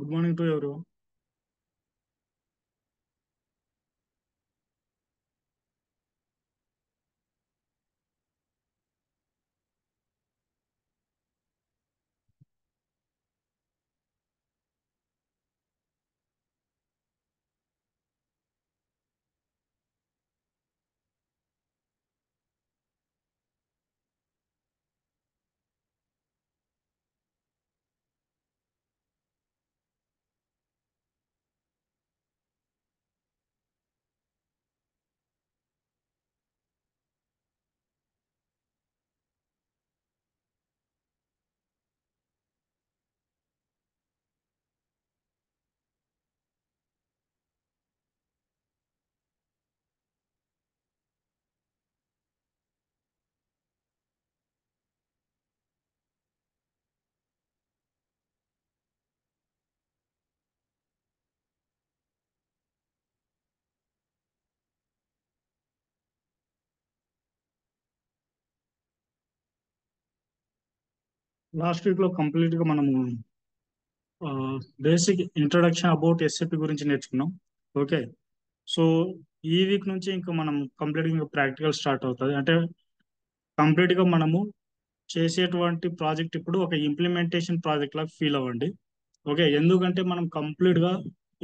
Good morning to ఎవరు. Last week లో complete గా మనము బేసిక్ ఇంట్రొడక్షన్ అబౌట్ ఎస్ఏపి గురించి నేర్చుకున్నాం. ఓకే. సో ఈ వీక్ నుంచి ఇంకా మనం కంప్లీట్ గా ప్రాక్టికల్ స్టార్ట్ అవుతుంది. అంటే కంప్లీట్ గా మనము చేసేటువంటి ప్రాజెక్ట్ ఇప్పుడు ఒక ఇంప్లిమెంటేషన్ ప్రాజెక్ట్ లాగా ఫీల్ అవ్వండి. ఓకే. ఎందుకంటే మనం కంప్లీట్ గా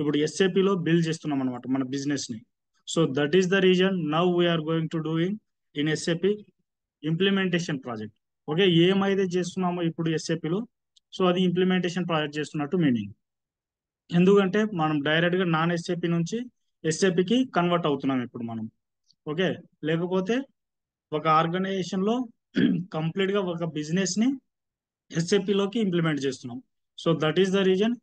ఇప్పుడు SAP లో బిల్డ్ చేస్తున్నాం అనమాట మన బిజినెస్ ని. So that is the reason now we are going to doing in SAP implementation project. Okay. ఏమైతే చేస్తున్నామో ఇప్పుడు ఎస్ఏపిలో, సో అది ఇంప్లిమెంటేషన్ ప్రాజెక్ట్ చేస్తున్నట్టు మీనింగ్. ఎందుకంటే మనం డైరెక్ట్ గా నాన్ ఎస్ఏపి నుంచి ఎస్ఏపికి కన్వర్ట్ అవుతున్నాం ఇప్పుడు మనం. ఓకే. లేకపోతే ఒక ఆర్గనైజేషన్ లో కంప్లీట్ గా ఒక బిజినెస్ ని SAP లోకి ఇంప్లిమెంట్ చేస్తున్నాం. So that is the reason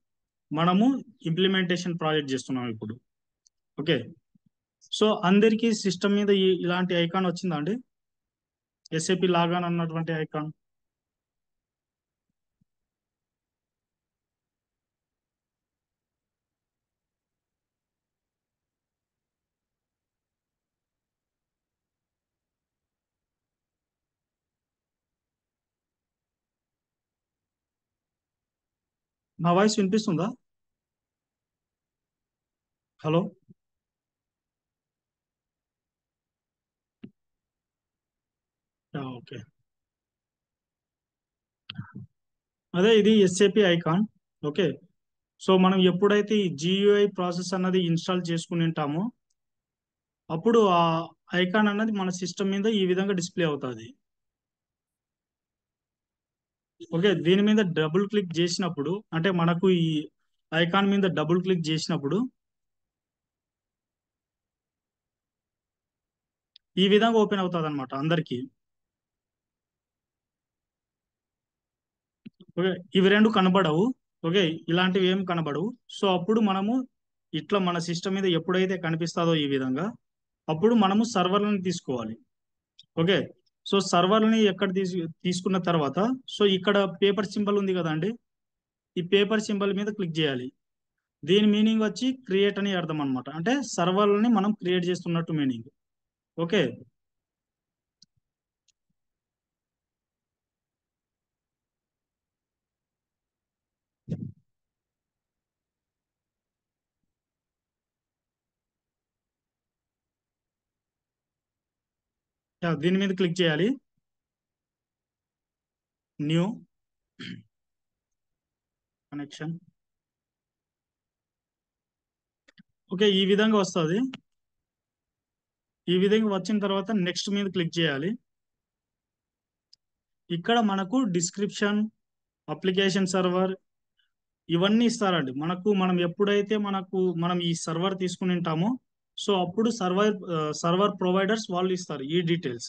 మనము ఇంప్లిమెంటేషన్ ప్రాజెక్ట్ చేస్తున్నాం ఇప్పుడు. ఓకే. సో అందరికీ సిస్టమ్ మీద ఇలాంటి ఐకాన్ వచ్చిందా అండి? SAP లాగాన్ అన్నటువంటి ఐకాన్. నా వాయిస్ వినిపిస్తుందా? హలో. ఓకే. అదే ఇది ఎస్ఏపి ఐకాన్. ఓకే. సో మనం ఎప్పుడైతే ఈ GUI ప్రాసెస్ అన్నది ఇన్స్టాల్ చేసుకుని ఉంటామో అప్పుడు ఆ ఐకాన్ అన్నది మన సిస్టమ్ మీద ఈ విధంగా డిస్ప్లే అవుతుంది. ఓకే. దీని మీద డబుల్ క్లిక్ చేసినప్పుడు, అంటే మనకు ఈ ఐకాన్ మీద డబుల్ క్లిక్ చేసినప్పుడు ఈ విధంగా ఓపెన్ అవుతుంది అనమాట అందరికి. ఓకే. ఇవి రెండు కనబడవు. ఓకే. ఇలాంటివి ఏం కనబడవు. సో అప్పుడు మనము ఇట్లా మన సిస్టమ్ మీద ఎప్పుడైతే కనిపిస్తుందో ఈ విధంగా, అప్పుడు మనము సర్వర్లను తీసుకోవాలి. ఓకే. సో సర్వర్ని ఎక్కడ తీసుకున్న తర్వాత, సో ఇక్కడ పేపర్ సింబల్ ఉంది కదండి, ఈ పేపర్ సింబల్ మీద క్లిక్ చేయాలి. దీని మీనింగ్ వచ్చి క్రియేట్ అని అర్థం అనమాట. అంటే సర్వర్లని మనం క్రియేట్ చేస్తున్నట్టు మీనింగ్. ఓకే. దీని మీద క్లిక్ చేయాలి. New connection. ఓకే. ఈ విధంగా వస్తుంది. ఈ విధంగా వచ్చిన తర్వాత నెక్స్ట్ మీద క్లిక్ చేయాలి. ఇక్కడ మనకు డిస్క్రిప్షన్, అప్లికేషన్ సర్వర్ ఇవన్నీ ఇస్తారండి మనకు. మనం ఎప్పుడైతే మనం ఈ సర్వర్ తీసుకుని ఉంటామో, సో అప్పుడు సర్వర్ ప్రొవైడర్స్ వాళ్ళు ఇస్తారు ఈ డీటెయిల్స్.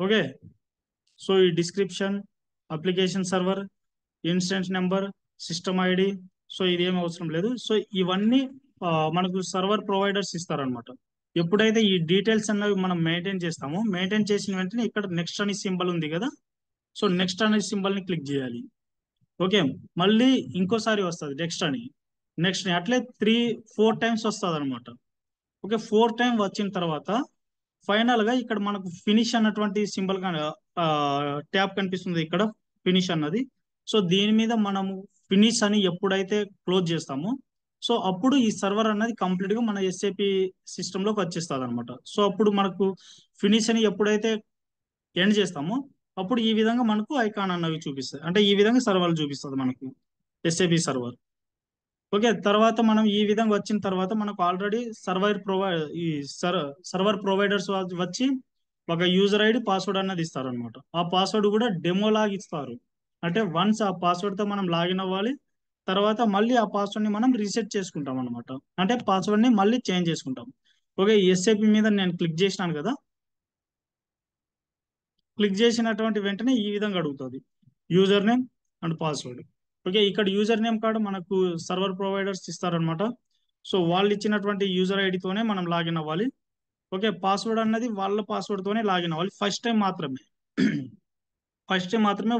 ఓకే. సో ఈ description, application server, instance number, system ID, so ఇది ఏం అవసరం లేదు. సో ఇవన్నీ మనకు సర్వర్ ప్రొవైడర్స్ ఇస్తారనమాట. ఎప్పుడైతే ఈ డీటెయిల్స్ అన్నవి మనం మెయింటైన్ చేస్తామో, మెయింటైన్ చేసిన వెంటనే ఇక్కడ నెక్స్ట్ అనే సింబల్ ఉంది కదా, సో నెక్స్ట్ అనే సింబల్ ని క్లిక్ చేయాలి. ఓకే. మళ్ళీ ఇంకోసారి వస్తుంది నెక్స్ట్ అని, నెక్స్ట్ అట్లే 3-4 టైమ్స్ వస్తుంది అనమాట. ఓకే. 4 టైం వచ్చిన తర్వాత ఫైనల్ గా ఇక్కడ మనకు ఫినిష్ అన్నటువంటి సింబల్ ట్యాబ్ కనిపిస్తుంది ఇక్కడ, ఫినిష్ అన్నది. సో దీని మీద మనము ఫినిష్ అని ఎప్పుడైతే క్లోజ్ చేస్తామో సో అప్పుడు ఈ సర్వర్ అన్నది కంప్లీట్ గా మన ఎస్ఏపి సిస్టమ్ లోకి వచ్చేస్తుంది అనమాట. సో అప్పుడు మనకు ఫినిష్ అని ఎప్పుడైతే ఎండ్ చేస్తామో అప్పుడు ఈ విధంగా మనకు ఐకాన్ అన్నవి చూపిస్తాయి, అంటే ఈ విధంగా సర్వర్లు చూపిస్తుంది మనకు ఎస్ఏపి సర్వర్. ఓకే, తర్వాత మనం ఈ విధంగా వచ్చిన తర్వాత మనకు ఆల్రెడీ ఈ సర్ సర్వర్ ప్రొవైడర్స్ వచ్చి ఒక యూజర్ ఐడి పాస్వర్డ్ అన్నది ఇస్తారు అనమాట. ఆ పాస్వర్డ్ కూడా డెమో లాగా ఇస్తారు. అంటే వన్స్ ఆ పాస్వర్డ్ తో మనం లాగిన్ అవ్వాలి, తర్వాత మళ్ళీ ఆ పాస్వర్డ్ ని మనం రీసెట్ చేసుకుంటాం అనమాట. అంటే పాస్వర్డ్ ని మళ్ళీ చేంజ్ చేసుకుంటాం. ఓకే, ఎస్ఏపి మీద నేను క్లిక్ చేసినాను కదా, క్లిక్ చేసినటువంటి వెంటనే ఈ విధంగా అడుగుతుంది user name and password. Okay, ఇక్కడ యూజర్ నేమ్ కార్డు మనకు సర్వర్ ప్రొవైడర్స్ ఇస్తారనమాట. సో వాళ్ళు ఇచ్చినటువంటి యూజర్ ఐడితోనే మనం లాగిన్ అవ్వాలి. ఓకే, పాస్వర్డ్ అన్నది వాళ్ళ పాస్వర్డ్ తోనే లాగిన్ అవ్వాలి ఫస్ట్ టైం మాత్రమే. ఫస్ట్ టైం మాత్రమే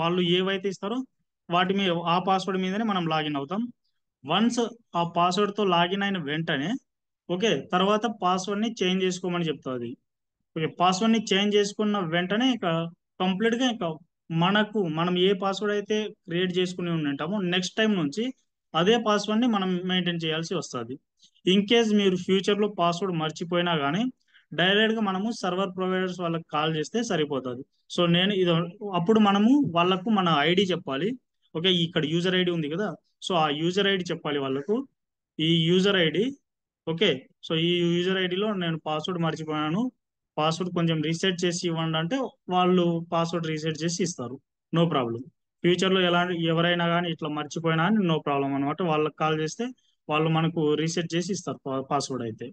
వాళ్ళు ఏవైతే ఇస్తారో వాటి మీద ఆ పాస్వర్డ్ మీదనే మనం లాగిన్ అవుతాం. వన్స్ ఆ పాస్వర్డ్ తో లాగిన్ అయిన వెంటనే ఓకే తర్వాత పాస్వర్డ్ ని చేంజ్ చేసుకోమని చెప్తుంది. ఓకే, పాస్వర్డ్ ని చేంజ్ చేసుకున్న వెంటనే ఇక కంప్లీట్ గా ఇక మనం ఏ పాస్వర్డ్ అయితే క్రియేట్ చేసుకుని ఉంటామో నెక్స్ట్ టైం నుంచి అదే పాస్వర్డ్ ని మనం మెయింటైన్ చేయాల్సి వస్తుంది. ఇన్ కేస్ మీరు ఫ్యూచర్ లో పాస్వర్డ్ మర్చిపోయినా కానీ డైరెక్ట్ గా మనము సర్వర్ ప్రొవైడర్స్ వాళ్ళకి కాల్ చేస్తే సరిపోతుంది. సో నేను ఇది అప్పుడు మనము వాళ్ళకు మన ఐడి చెప్పాలి. ఓకే, ఇక్కడ యూజర్ ఐడి ఉంది కదా, సో ఆ యూజర్ ఐడి చెప్పాలి వాళ్ళకు. ఈ యూజర్ ఐడి ఓకే, సో ఈ యూజర్ ఐడిలో నేను పాస్వర్డ్ మర్చిపోయాను, పాస్వర్డ్ కొంచెం రీసెట్ చేసి ఇవ్వండి అంటే వాళ్ళు పాస్వర్డ్ రీసెట్ చేసి ఇస్తారు. No problem. ఫ్యూచర్ లో ఎవరైనా కానీ ఇట్లా మర్చిపోయినా అని నో ప్రాబ్లం అనమాట. వాళ్ళకి కాల్ చేస్తే వాళ్ళు మనకు రీసెట్ చేసి ఇస్తారు పాస్వర్డ్ అయితే.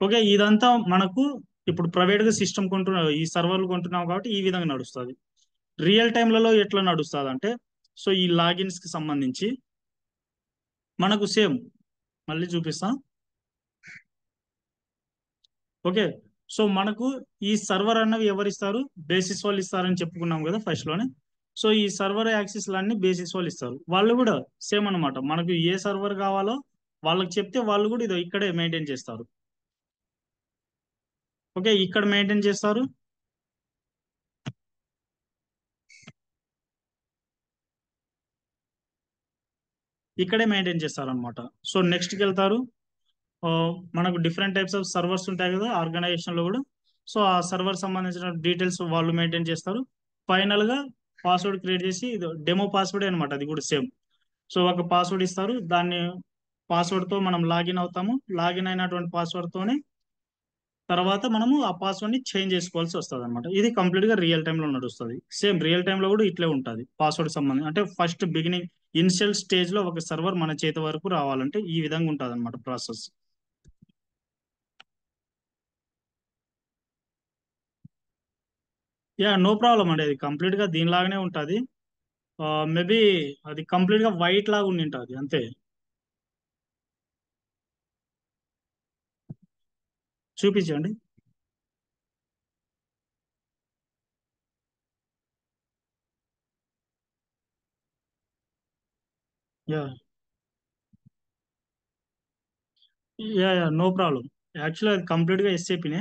ఓకే, ఇదంతా మనకు ఇప్పుడు ప్రైవేట్ గా సిస్టమ్ కొంటున్నాం, ఈ సర్వర్లు కొంటున్నాం కాబట్టి ఈ విధంగా నడుస్తుంది. రియల్ టైంలలో ఎట్లా నడుస్తుంది అంటే సో ఈ లాగిన్స్ కి సంబంధించి మనకు సేమ్ మళ్ళీ చూపిస్తా. ఓకే, సో మనకు ఈ సర్వర్ అన్నవి ఎవరు ఇస్తారు, బేసిస్ వాళ్ళు ఇస్తారని చెప్పుకున్నాం కదా ఫస్ట్ లోనే. సో ఈ సర్వర్ యాక్సెస్ అన్ని బేసిస్ వాళ్ళు ఇస్తారు. వాళ్ళు కూడా సేమ్ అన్నమాట, మనకు ఏ సర్వర్ కావాలో వాళ్ళకి చెప్తే వాళ్ళు కూడా ఇదో ఇక్కడే మెయింటైన్ చేస్తారు. ఓకే, ఇక్కడ మెయింటైన్ చేస్తారు, ఇక్కడే మెయింటైన్ చేస్తారు అనమాట. సో నెక్స్ట్కి వెళ్తారు. ఆ, మనకు డిఫరెంట్ టైప్స్ ఆఫ్ సర్వర్స్ ఉంటాయి కదా ఆర్గనైజేషన్ లో కూడా. సో ఆ సర్వర్ సంబంధించిన డీటెయిల్స్ వాళ్ళు మెయింటైన్ చేస్తారు. ఫైనల్ గా పాస్వర్డ్ క్రియేట్ చేసి డెమో పాస్వర్డ్ అనమాట, అది కూడా సేమ్. సో ఒక పాస్వర్డ్ ఇస్తారు, దాన్ని పాస్వర్డ్ తో మనం లాగిన్ అవుతాము. లాగిన్ అయినటువంటి పాస్వర్డ్ తోనే తర్వాత మనము ఆ పాస్వర్డ్ ని చేంజ్ చేసుకోవాల్సి వస్తుంది అనమాట. ఇది కంప్లీట్ గా రియల్ టైమ్ లో నడుస్తుంది. సేమ్ రియల్ టైమ్ లో కూడా ఇట్లే ఉంటుంది పాస్వర్డ్ సంబంధం. అంటే ఫస్ట్ బిగినింగ్ ఇనిషియల్ స్టేజ్ లో ఒక సర్వర్ మన చేతి వరకు రావాలంటే ఈ విధంగా ఉంటుంది అనమాట ప్రాసెస్. యా, నో ప్రాబ్లం అండి, అది కంప్లీట్ గా దీనిలాగానే ఉంటుంది. మేబీ అది కంప్లీట్ గా వైట్ లాగా ఉండి ఉంటుంది అంతే. చూపించండి. Ya, ya, ya, no problem. Actually అది కంప్లీట్ గా ఎస్ఏపీనే,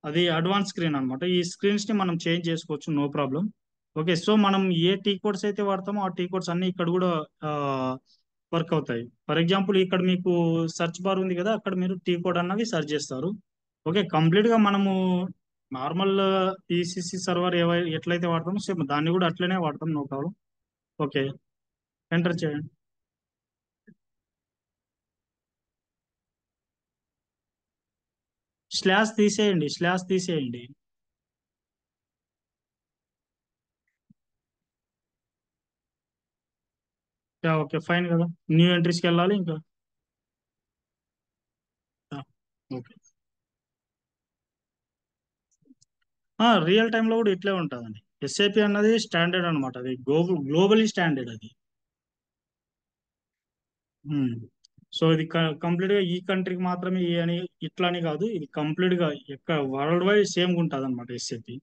అది అడ్వాన్స్ స్క్రీన్ అనమాట. ఈ స్క్రీన్స్ ని మనం చేంజ్ చేసుకోవచ్చు, నో ప్రాబ్లం. ఓకే, సో మనం ఏ టీ కోడ్స్ అయితే వాడతామో ఆ టీ కోడ్స్ అన్ని ఇక్కడ కూడా వర్క్ అవుతాయి. ఫర్ ఎగ్జాంపుల్ ఇక్కడ మీకు సెర్చ్ బార్ ఉంది కదా, అక్కడ మీరు టీ కోడ్ అన్నవి సెర్చ్ చేస్తారు. ఓకే, కంప్లీట్ గా మనము నార్మల్ ఈసీసీ సర్వర్ ఎట్లయితే వాడతామో సేమ్ దాన్ని కూడా అట్లనే వాడతాం, నో ప్రాబ్లం. ఓకే, ఎంటర్ చేయండి. స్లాష్ తీసేయండి, స్లాష్ తీసేయండి. యా, ఓకే, ఫైన్ కదా. న్యూ ఎంట్రీస్కి వెళ్ళాలి ఇంకా. Yeah, okay. రియల్ టైమ్ లో కూడా ఇట్లే ఉంటుందండి. ఎస్ఏపి అన్నది స్టాండర్డ్ అనమాట, అది గ్లోబలీ స్టాండర్డ్ అది. ఉమ్. సో ఇది కంప్లీట్ గా ఈ కంట్రీకి మాత్రమే అని ఇట్లా అని కాదు, ఇది కంప్లీట్ గా ఎక్కడ వరల్డ్ వైడ్ సేమ్ ఉంటుంది అనమాట ఎస్ఏపి.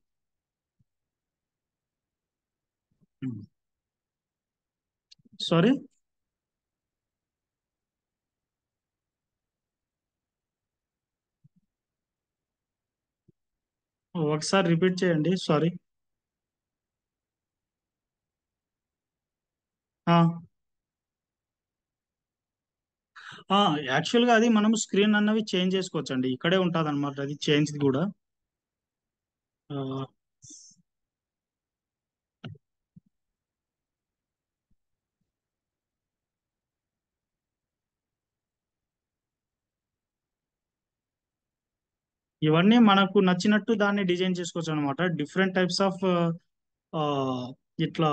సారీ, ఒకసారి రిపీట్ చేయండి, సారీ. ఆ, యాక్చువల్గా అది మనం స్క్రీన్ అన్నవి చేంజ్ చేసుకోవచ్చు అండి. ఇక్కడే ఉంటుంది అనమాట అది చేంజ్ కూడా. ఆ, ఇవన్నీ మనకు నచ్చినట్టు దాన్ని డిజైన్ చేసుకోవచ్చు అనమాట. డిఫరెంట్ టైప్స్ ఆఫ్ ఇట్లా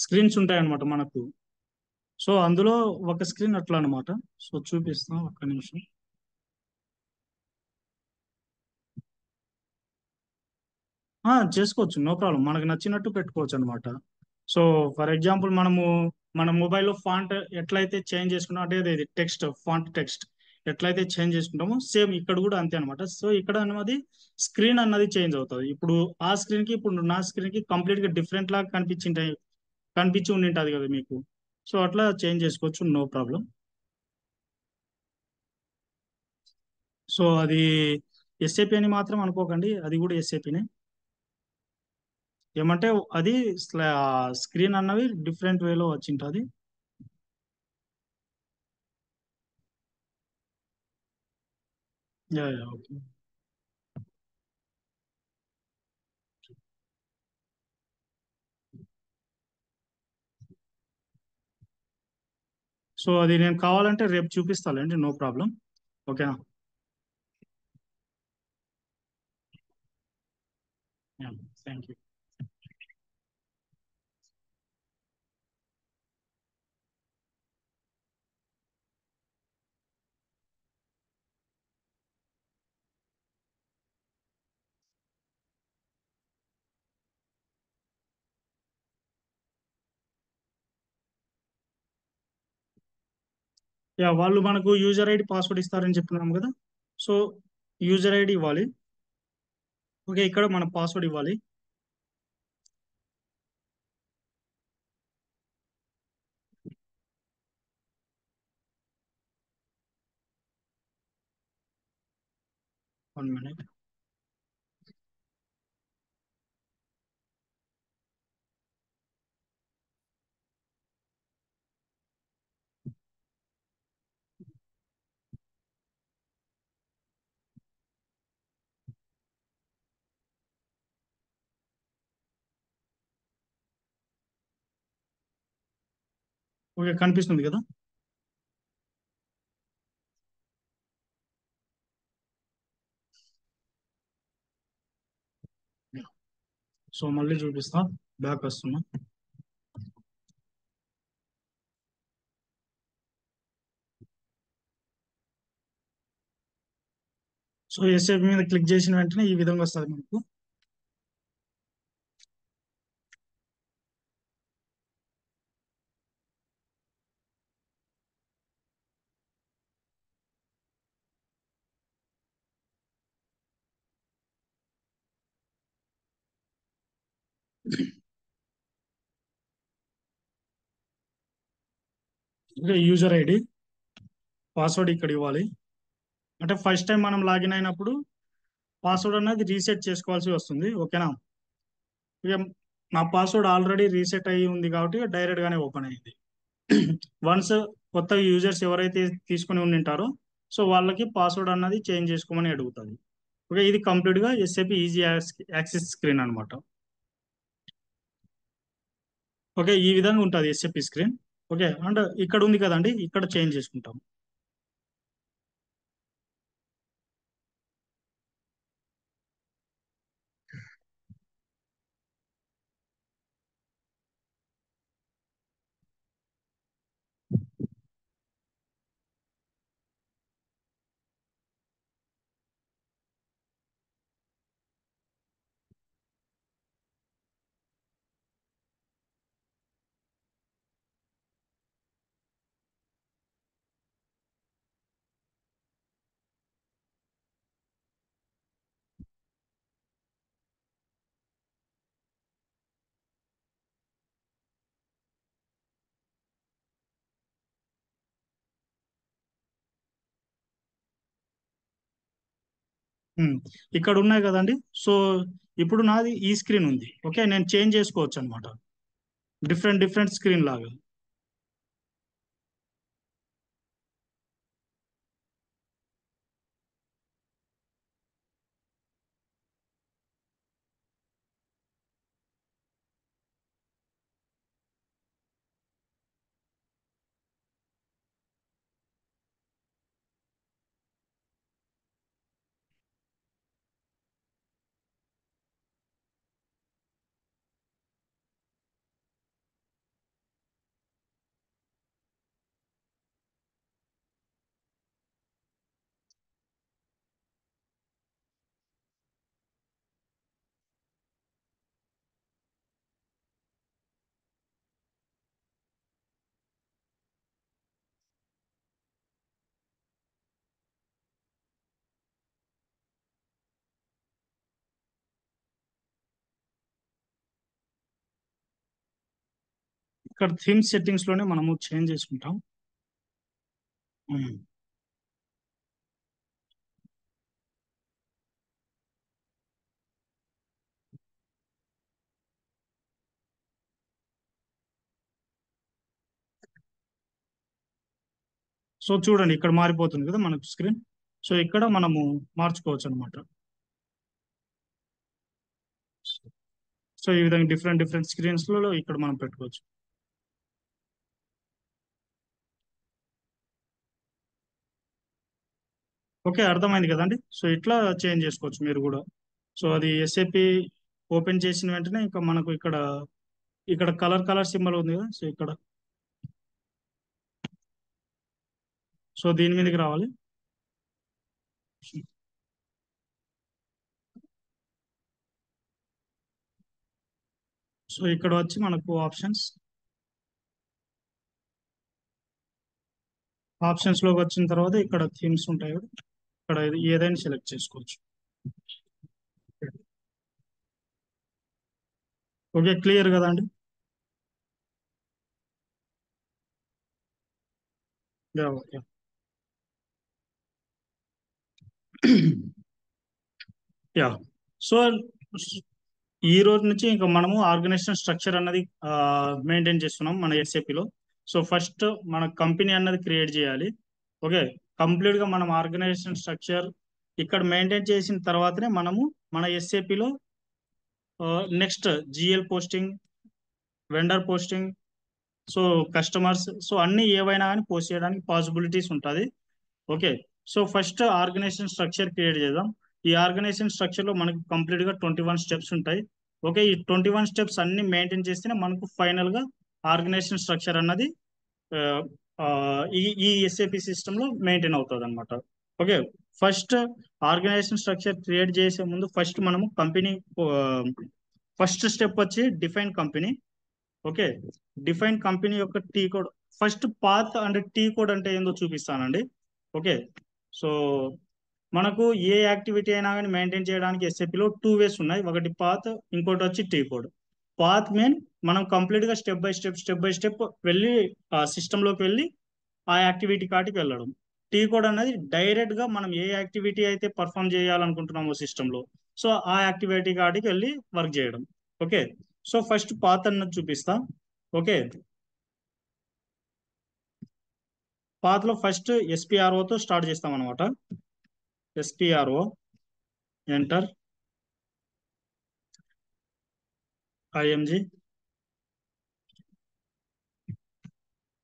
స్క్రీన్స్ ఉంటాయి అనమాట మనకు. సో అందులో ఒక స్క్రీన్ అట్లా అనమాట. సో చూపిస్తాం ఒక్క నిమిషం. చేసుకోవచ్చు, నో ప్రాబ్లం, మనకు నచ్చినట్టు పెట్టుకోవచ్చు అనమాట. సో ఫర్ ఎగ్జాంపుల్ మనము మన మొబైల్లో ఫాంట్ ఎట్లయితే చేంజ్ చేసుకున్నాం అంటే ఇది టెక్స్ట్ ఫాంట్ టెక్స్ట్ ఎట్లయితే చేంజ్ చేసుకుంటామో సేమ్ ఇక్కడ కూడా అంతే అనమాట. సో ఇక్కడ అన్నది స్క్రీన్ అన్నది చేంజ్ అవుతుంది. ఇప్పుడు ఆ స్క్రీన్ కి ఇప్పుడు నా స్క్రీన్ కి కంప్లీట్ గా డిఫరెంట్ లాగా కనిపించి ఉండింటది కదా మీకు. సో అట్లా చేంజ్ చేసుకోవచ్చు, నో ప్రాబ్లం. సో అది ఎస్ఏపి అని మాత్రం అనుకోకండి, అది కూడా ఎస్ఏపినే. ఏమంటే అది స్క్రీన్ అన్నవి డిఫరెంట్ వేలో వచ్చింటది. Yeah, yeah, okay. సో అది నేను కావాలంటే రేపు చూపిస్తానండి, నో ప్రాబ్లం. ఓకేనా? Thank you. యా, వాళ్ళు మనకు యూజర్ ఐడి పాస్వర్డ్ ఇస్తారని చెప్తున్నాం కదా. సో యూజర్ ఐడి ఇవ్వాలి. ఓకే, ఇక్కడ మన పాస్వర్డ్ ఇవ్వాలి. 1 minute. ఓకే, కనిపిస్తుంది కదా. సో మళ్ళీ చూపిస్తా, బ్యాక్ వస్తున్నా. సో ఎస్ఏపి మీద క్లిక్ చేసిన వెంటనే ఈ విధంగా వస్తుంది మనకు. ఓకే, యూజర్ ఐడి పాస్వర్డ్ ఇక్కడ ఇవ్వాలి. అంటే ఫస్ట్ టైం మనం లాగిన్ అయినప్పుడు పాస్వర్డ్ అనేది రీసెట్ చేసుకోవాల్సి వస్తుంది. ఓకేనా? ఇక నా పాస్వర్డ్ ఆల్రెడీ రీసెట్ అయ్యి ఉంది కాబట్టి డైరెక్ట్ గానే ఓపెన్ అయ్యింది. వన్స్ కొత్త యూజర్స్ ఎవరైతే తీసుకుని ఉండింటారో సో వాళ్ళకి పాస్వర్డ్ అన్నది చేంజ్ చేసుకోమని అడుగుతుంది. ఓకే, ఇది కంప్లీట్ గా ఎస్ఏపి ఈజీ యాక్సెస్ స్క్రీన్ అనమాట. ఓకే, ఈ విధంగా ఉంటుంది ఎస్ఏపి స్క్రీన్. ఓకే, అండ్ ఇక్కడ ఉంది కదండి, ఇక్కడ చేంజ్ చేసుకుంటాం. ఉమ్, ఇక్కడ ఉన్నాయి కదండి. సో ఇప్పుడు నాది ఈ స్క్రీన్ ఉంది. ఓకే, నేను చేంజ్ చేసుకోవచ్చు అనమాట. డిఫరెంట్ డిఫరెంట్ స్క్రీన్ లాగా. ఇక్కడ థీమ్ సెట్టింగ్స్ లోనే మనము చేంజ్ చేసుకుంటాం. ఉమ్. సో చూడండి ఇక్కడ మారిపోతుంది కదా మనకు స్క్రీన్. సో ఇక్కడ మనము మార్చుకోవచ్చు అనమాట. సో ఈ విధంగా డిఫరెంట్ డిఫరెంట్ స్క్రీన్స్ లో ఇక్కడ మనం పెట్టుకోవచ్చు. ఓకే, అర్థమైంది కదండి. సో ఇట్లా చేంజ్ చేసుకోవచ్చు మీరు కూడా. సో అది ఎస్ఏపి ఓపెన్ చేసిన వెంటనే ఇంకా మనకు ఇక్కడ ఇక్కడ కలర్ కలర్ సింబల్ ఉంది కదా. సో ఇక్కడ సో దీని మీదకి రావాలి. సో ఇక్కడ వచ్చి మనకు ఆప్షన్స్ లోకి వచ్చిన తర్వాత ఇక్కడ థీమ్స్ ఉంటాయి కదా. ఇక్కడ ఏదైనా సెలెక్ట్ చేసుకోవచ్చు. ఓకే, క్లియర్ కదా అండి. Yeah, okay. యా. సో ఈ రోజు నుంచి ఇంకా మనము ఆర్గనైజేషన్ స్ట్రక్చర్ అన్నది మెయింటైన్ చేస్తున్నాం మన ఎస్ఏపిలో. సో ఫస్ట్ మన కంపెనీ అన్నది క్రియేట్ చేయాలి. ఓకే, కంప్లీట్ గా మనం ఆర్గనైజేషన్ స్ట్రక్చర్ ఇక్కడ మెయింటైన్ చేసిన తర్వాతనే మనము మన ఎస్ఏపిలో next GL posting, vendor posting, so customers, so అన్ని ఏవైనా కానీ పోస్ట్ చేయడానికి పాసిబిలిటీస్ ఉంటుంది. Okay. So first organization structure create చేద్దాం. ఈ ఆర్గనైజేషన్ స్ట్రక్చర్ లో మనకి కంప్లీట్ గా 21 స్టెప్స్ ఉంటాయి. ఓకే, ఈ 21 స్టెప్స్ అన్ని మెయింటైన్ చేస్తేనే మనకు ఫైనల్ గా ఆర్గనైజేషన్ స్ట్రక్చర్ అన్నది ఆ, ఆ, ఈ ఎస్ఏపి సిస్టమ్ లో మెయింటైన్ అవుతుంది అనమాట. Okay, first organization structure create చేసే ముందు ఫస్ట్ మనము కంపెనీ ఫస్ట్ స్టెప్ వచ్చి define company. Okay, define company యొక్క T code. First path and T code అంటే ఏందో చూపిస్తానండి. ఓకే. సో మనకు ఏ యాక్టివిటీ అయినా కానీ మెయింటైన్ చేయడానికి ఎస్ఏపిలో 2 వేస్ ఉన్నాయి. ఒకటి పాత్, ఇంకోటి వచ్చి టీ కోడ్. పాత్ మీన్ మనం కంప్లీట్ గా స్టెప్ బై స్టెప్ వెళ్ళి ఆ సిస్టమ్ లోకి వెళ్ళి ఆ యాక్టివిటీ కాటికి వెళ్ళడం. టీ కోడ్ అనేది డైరెక్ట్ గా మనం ఏ యాక్టివిటీ అయితే పర్ఫామ్ చేయాలనుకుంటున్నామో సిస్టమ్ లో, సో ఆ యాక్టివిటీ కాటికి వెళ్ళి వర్క్ చేయడం. ఓకే. సో ఫస్ట్ పాత్ అన్నది చూపిస్తా. ఓకే, పాత్ లో ఫస్ట్ ఎస్పిఆర్ఓతో స్టార్ట్ చేస్తాం అనమాట. SPRO enter IMG.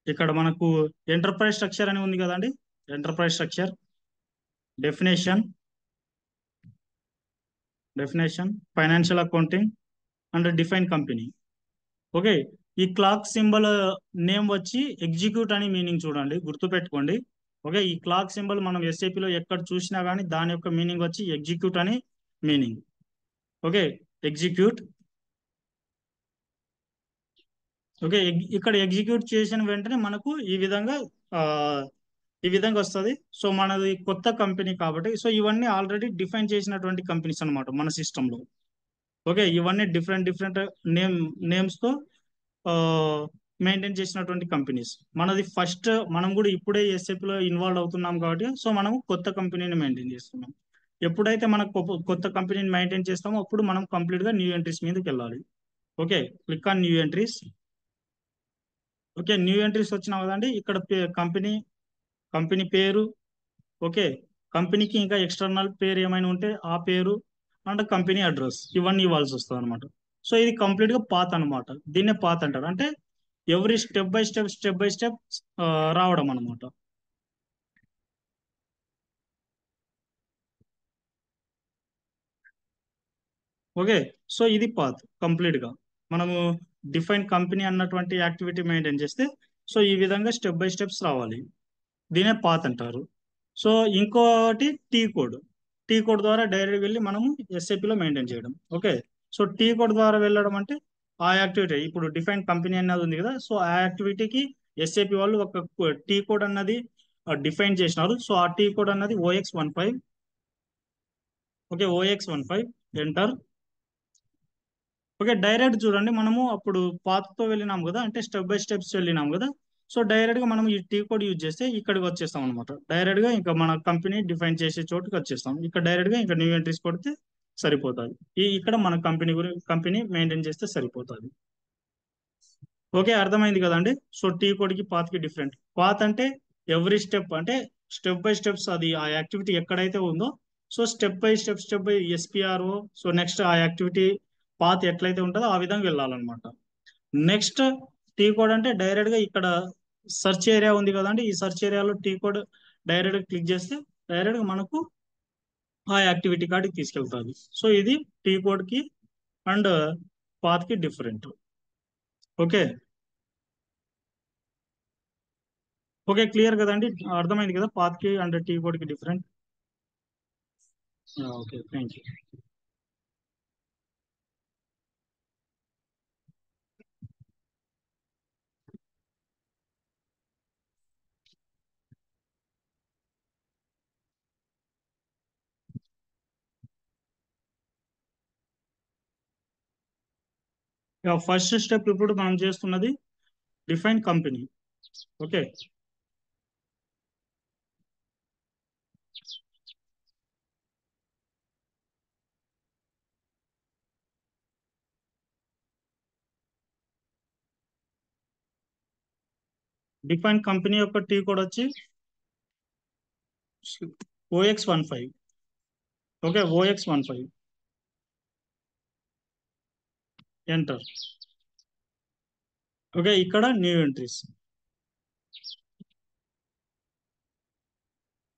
ఇక్కడ మనకు ఎంటర్ప్రైజ్ స్ట్రక్చర్ అని ఉంది కదండి. Enterprise structure definition, financial accounting and define company. Okay, ఈ క్లాక్ సింబల్ నేమ్ వచ్చి ఎగ్జిక్యూట్ అని మీనింగ్ చూడండి, గుర్తుపెట్టుకోండి. ఓకే, ఈ క్లాక్ సింబల్ మనం ఎస్ఏపిలో ఎక్కడ చూసినా కానీ దాని యొక్క మీనింగ్ వచ్చి ఎగ్జిక్యూట్ అని మీనింగ్. Okay, execute. ఓకే, ఇక్కడ ఎగ్జిక్యూట్ చేసిన వెంటనే మనకు ఆ, ఈ విధంగా వస్తుంది. సో మనది కొత్త కంపెనీ కాబట్టి సో ఇవన్నీ ఆల్రెడీ డిఫైన్ చేసినటువంటి కంపెనీస్ అన్నమాట మన సిస్టంలో. ఓకే, ఇవన్నీ డిఫరెంట్ డిఫరెంట్ నేమ్స్ తో మెయింటైన్ చేసినటువంటి కంపెనీస్. మనది ఫస్ట్ మనం కూడా ఇప్పుడే ఎస్ఏపి లో ఇన్వాల్వ్ అవుతున్నాం కాబట్టి సో మనం కొత్త కంపెనీని మెయింటైన్ చేస్తున్నాం. ఎప్పుడైతే మనం కొత్త కంపెనీని మెయింటైన్ చేస్తామో అప్పుడు మనం కంప్లీట్ గా న్యూ ఎంట్రీస్ మీదకి వెళ్ళాలి. Okay, click on new entries. Okay, new entries వచ్చినావు కదండి. ఇక్కడ కంపెనీ, కంపెనీ పేరు, ఓకే, కంపెనీకి ఇంకా ఎక్స్టర్నల్ పేరు ఏమైనా ఉంటే ఆ పేరు అండ్ కంపెనీ అడ్రస్ ఇవన్నీ ఇవ్వాల్సి వస్తుంది అనమాట. సో ఇది కంప్లీట్ గా పాత్ అనమాట. దీన్నే పాత్ అంటారు. అంటే ఎవరి స్టెప్ బై స్టెప్ రావడం అనమాట. ఓకే, సో ఇది పాత్ కంప్లీట్ గా మనము డిఫైన్ కంపెనీ అన్నటువంటి యాక్టివిటీ మెయింటైన్ చేస్తే సో ఈ విధంగా స్టెప్ బై స్టెప్స్ రావాలి. దీనే పాత్ అంటారు. సో ఇంకోటి టీ కోడ్. టీ కోడ్ ద్వారా డైరెక్ట్ వెళ్ళి మనము ఎస్ఏపిలో మెయింటైన్ చేయడం. ఓకే, సో టీ కోడ్ ద్వారా వెళ్ళడం అంటే ఆ యాక్టివిటీ ఇప్పుడు డిఫైన్ కంపెనీ అన్నది ఉంది కదా, సో ఆ యాక్టివిటీకి ఎస్ఏపి వాళ్ళు ఒక టీ కోడ్ అన్నది డిఫైన్ చేసినారు. సో ఆ టీ కోడ్ అన్నది OX15. Okay, OX15 enter. Okay, direct చూడండి మనము అప్పుడు పాత్తో వెళ్ళినాం కదా, అంటే స్టెప్ బై స్టెప్స్ వెళ్ళినాం కదా. సో డైరెక్ట్ గా మనం ఈ టీ కోడ్ యూజ్ చేస్తే ఇక్కడికి వచ్చేస్తాం అనమాట. డైరెక్ట్ గా ఇంకా మన కంపెనీ డిఫైన్ చేసే చోటుకి వచ్చేస్తాం. ఇక్కడ డైరెక్ట్ గా ఇంకా న్యూ ఎంట్రీస్ కొడితే సరిపోతుంది. ఇక్కడ మన కంపెనీ మెయింటైన్ చేస్తే సరిపోతుంది. ఓకే, అర్థమైంది కదండి. సో టీ కోడ్ కి పాత్ కి డిఫరెంట్. పాత్ అంటే ఎవ్రీ స్టెప్, అంటే స్టెప్ బై స్టెప్స్ అది ఆ యాక్టివిటీ ఎక్కడైతే ఉందో so step by SPRO, so next ఆ యాక్టివిటీ పాత్ ఎట్లయితే ఉంటుందో ఆ విధంగా వెళ్ళాలన్నమాట. నెక్స్ట్ టీ కోడ్ అంటే డైరెక్ట్ గా ఇక్కడ సెర్చ్ ఏరియా ఉంది కదండి, ఈ సెర్చ్ ఏరియాలో టీ కోడ్ డైరెక్ట్ గా క్లిక్ చేస్తే డైరెక్ట్ గా మనకు ఆ యాక్టివిటీ కార్డ్కి తీసుకెళ్తుంది. సో ఇది టీ కోడ్ కి అండ్ పాత్ కి డిఫరెంట్. ఓకే, ఓకే క్లియర్ కదండి, అర్థమైంది కదా పాత్ కి అండ్ టీ కోడ్ కి different. Okay, thank you. First step ఇప్పుడు మనం చేస్తున్నది define company. Okay, define company యొక్క టీ కోడ్ వచ్చి OX15. Okay, OX15 enter. Okay, ఇక్కడ న్యూ ఎంట్రీస్.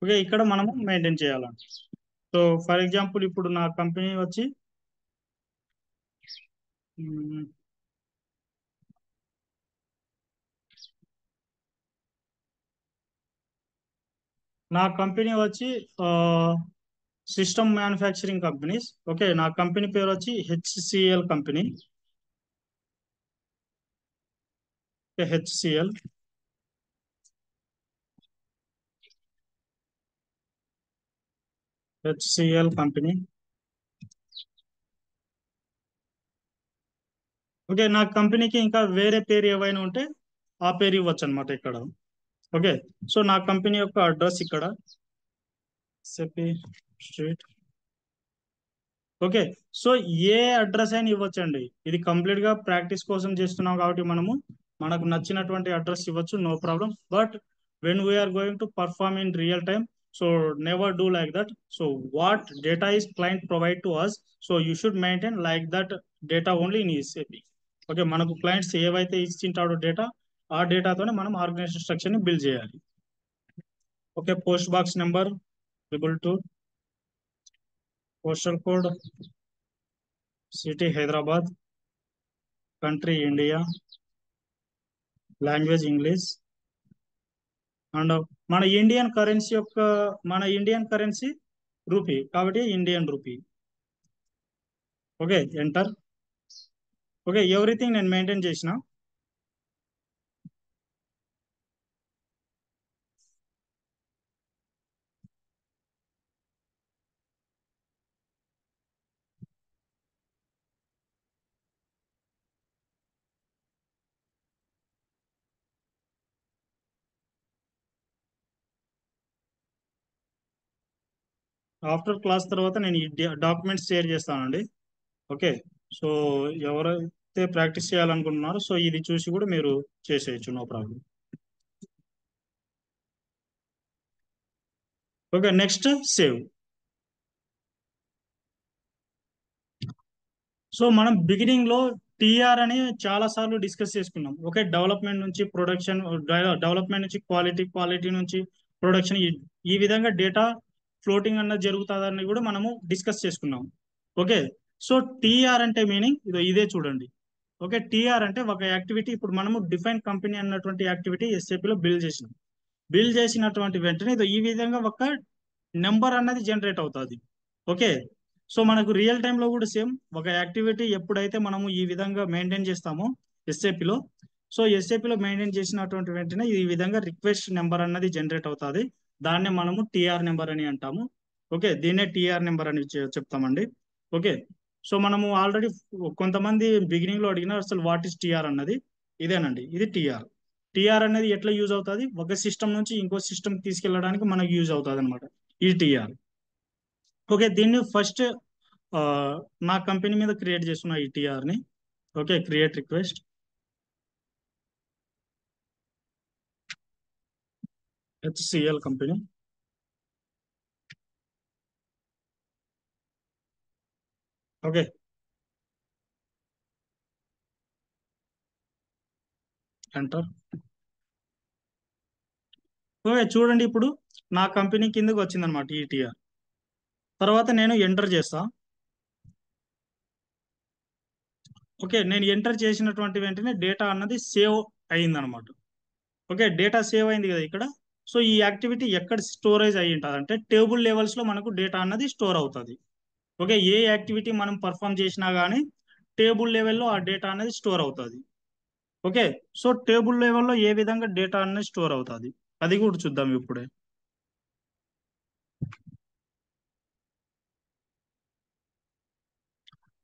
ఓకే, ఇక్కడ మనము మెయింటైన్ చేయాలండి. సో ఫర్ ఎగ్జాంపుల్ ఇప్పుడు నా కంపెనీ వచ్చి మ్, నా కంపెనీ వచ్చి సిస్టమ్ మ్యానుఫ్యాక్చరింగ్ కంపెనీస్. ఓకే, నా కంపెనీ పేరు వచ్చి HCL company. HCL. HCL company. Okay, నా కంపెనీకి ఇంకా వేరే పేరు ఏవైనా ఉంటే ఆ పేరు ఇవ్వచ్చు అనమాట ఇక్కడ. ఓకే, సో నా కంపెనీ యొక్క అడ్రస్ ఇక్కడ సెపి స్ట్రీట్. ఓకే, సో ఏ అడ్రస్ అయినా ఇవ్వచ్చండి. ఇది కంప్లీట్ గా ప్రాక్టీస్ కోసం చేస్తున్నాం కాబట్టి మనము మనకు నచ్చినటువంటి అడ్రస్ ఇవ్వచ్చు, no problem. But when we are going to perform in real time, so never do like that. So what data is client provide to us, so you should maintain like that data only in ECP. Okay, మనకు clients ఏవైతే ఇచ్చింటాడో data, ఆ డేటాతోనే మనం organization structure ని build చేయాలి. Okay, post box number triple two, postal code city Hyderabad, country India, language English, and మన Indian currency rupee కాబట్టి Indian rupee. Okay, enter. Okay, everything నేను మెయింటైన్ చేసిన. ఆఫ్టర్ క్లాస్ తర్వాత నేను ఈ డాక్యుమెంట్స్ షేర్ చేస్తానండి. ఓకే, సో ఎవరు ఎవరైతే ప్రాక్టీస్ చేయాలనుకుంటున్నారో సో ఇది చూసి కూడా మీరు చేసేయచ్చు, no problem. Okay, next save. So మనం బిగినింగ్ లో టీఆర్ అని చాలా సార్లు డిస్కస్ చేసుకున్నాం. ఓకే, డెవలప్మెంట్ నుంచి ప్రొడక్షన్, డెవలప్మెంట్ నుంచి క్వాలిటీ, క్వాలిటీ నుంచి ప్రొడక్షన్, ఈ విధంగా డేటా ఫ్లోటింగ్ అన్నది జరుగుతుందని కూడా మనము డిస్కస్ చేసుకున్నాం. ఓకే, సో టీఆర్ అంటే మీనింగ్ ఇదే చూడండి. ఓకే, టీఆర్ అంటే ఒక యాక్టివిటీ, ఇప్పుడు మనము డిఫైన్ కంపెనీ అన్నటువంటి యాక్టివిటీ ఎస్ఏపి లో బిల్డ్ చేసినాం. బిల్డ్ చేసినటువంటి వెంటనే ఈ విధంగా ఒక నెంబర్ అన్నది జనరేట్ అవుతుంది. ఓకే, సో మనకు రియల్ టైంలో కూడా సేమ్ ఒక యాక్టివిటీ ఎప్పుడైతే మనము ఈ విధంగా మెయింటైన్ చేస్తామో ఎస్ఏపిలో, సో ఎస్ఏపిలో మెయింటైన్ చేసినటువంటి వెంటనే ఈ విధంగా రిక్వెస్ట్ నెంబర్ అన్నది జనరేట్ అవుతుంది. దాన్నే మనము టీఆర్ నెంబర్ అని అంటాము. ఓకే, దీన్నే టీఆర్ నెంబర్ అని చెప్తామండి. ఓకే, సో మనము ఆల్రెడీ కొంతమంది బిగినింగ్ లో అడిగినారు అసలు వాట్ ఇస్ టీఆర్ అన్నది. ఇదేనండి, ఇది టీఆర్. టీఆర్ అనేది ఎట్లా యూజ్ అవుతుంది, ఒక సిస్టమ్ నుంచి ఇంకో సిస్టమ్ తీసుకెళ్ళడానికి మనకు యూజ్ అవుతుంది అనమాట ఈ టీఆర్. ఓకే, దీన్ని ఫస్ట్ నా కంపెనీ మీద క్రియేట్ చేస్తున్న ఈ టీఆర్ ని. Okay, create request. HCl company. Okay, enter. Okay, చూడండి ఇప్పుడు నా కంపెనీ కిందకి వచ్చిందనమాట ఈ టీఆర్. తర్వాత నేను ఎంటర్ చేస్తా. ఓకే, నేను ఎంటర్ చేసినటువంటి వెంటనే డేటా అన్నది సేవ్ అయిందనమాట. ఓకే, డేటా సేవ్ అయింది కదా ఇక్కడ. సో ఈ యాక్టివిటీ ఎక్కడ స్టోరేజ్ అయ్యి ఉంటుంది అంటే టేబుల్ లెవెల్స్ లో మనకు డేటా అన్నది స్టోర్ అవుతుంది. ఓకే, ఏ యాక్టివిటీ మనం పర్ఫామ్ చేసినా కానీ టేబుల్ లెవెల్లో ఆ డేటా అనేది స్టోర్ అవుతుంది. ఓకే, సో టేబుల్ లెవెల్లో ఏ విధంగా డేటా అనేది స్టోర్ అవుతుంది అది కూడా చూద్దాం ఇప్పుడే.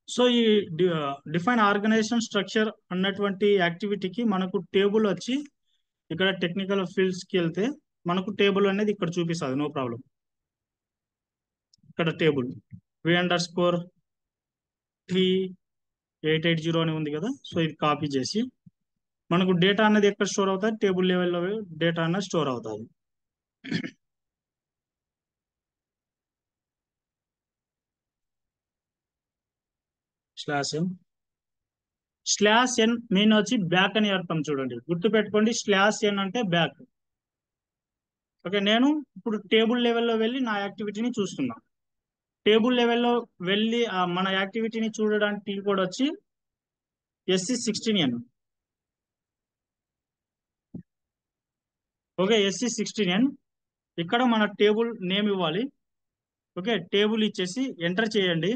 సో ఈ డిఫైన్ ఆర్గనైజేషన్ స్ట్రక్చర్ అన్నటువంటి యాక్టివిటీకి మనకు టేబుల్ వచ్చి ఇక్కడ టెక్నికల్ ఫీల్డ్స్కి వెళ్తే మనకు టేబుల్ అనేది ఇక్కడ చూపిస్తుంది, నో ప్రాబ్లం. ఇక్కడ టేబుల్ v_3_880 అని ఉంది కదా, సో ఇది కాపీ చేసి మనకు డేటా అనేది ఎక్కడ స్టోర్ అవుతుంది, టేబుల్ లెవెల్లో డేటా అనేది స్టోర్ అవుతుంది. /n. /n మీన్ వచ్చి బ్యాక్ అని అర్థం, చూడండి గుర్తు పెట్టుకోండి. /n అంటే బ్యాక్. ఓకే, నేను ఇప్పుడు టేబుల్ లెవెల్లో వెళ్ళి నా యాక్టివిటీని చూస్తున్నా. టేబుల్ లెవెల్లో వెళ్ళి మన యాక్టివిటీని చూడడానికి టీ కోడ్ వచ్చి SC16N. Okay, SC16N. ఇక్కడ మన టేబుల్ నేమ్ ఇవ్వాలి. ఓకే, టేబుల్ ఇచ్చేసి ఎంటర్ చేయండి.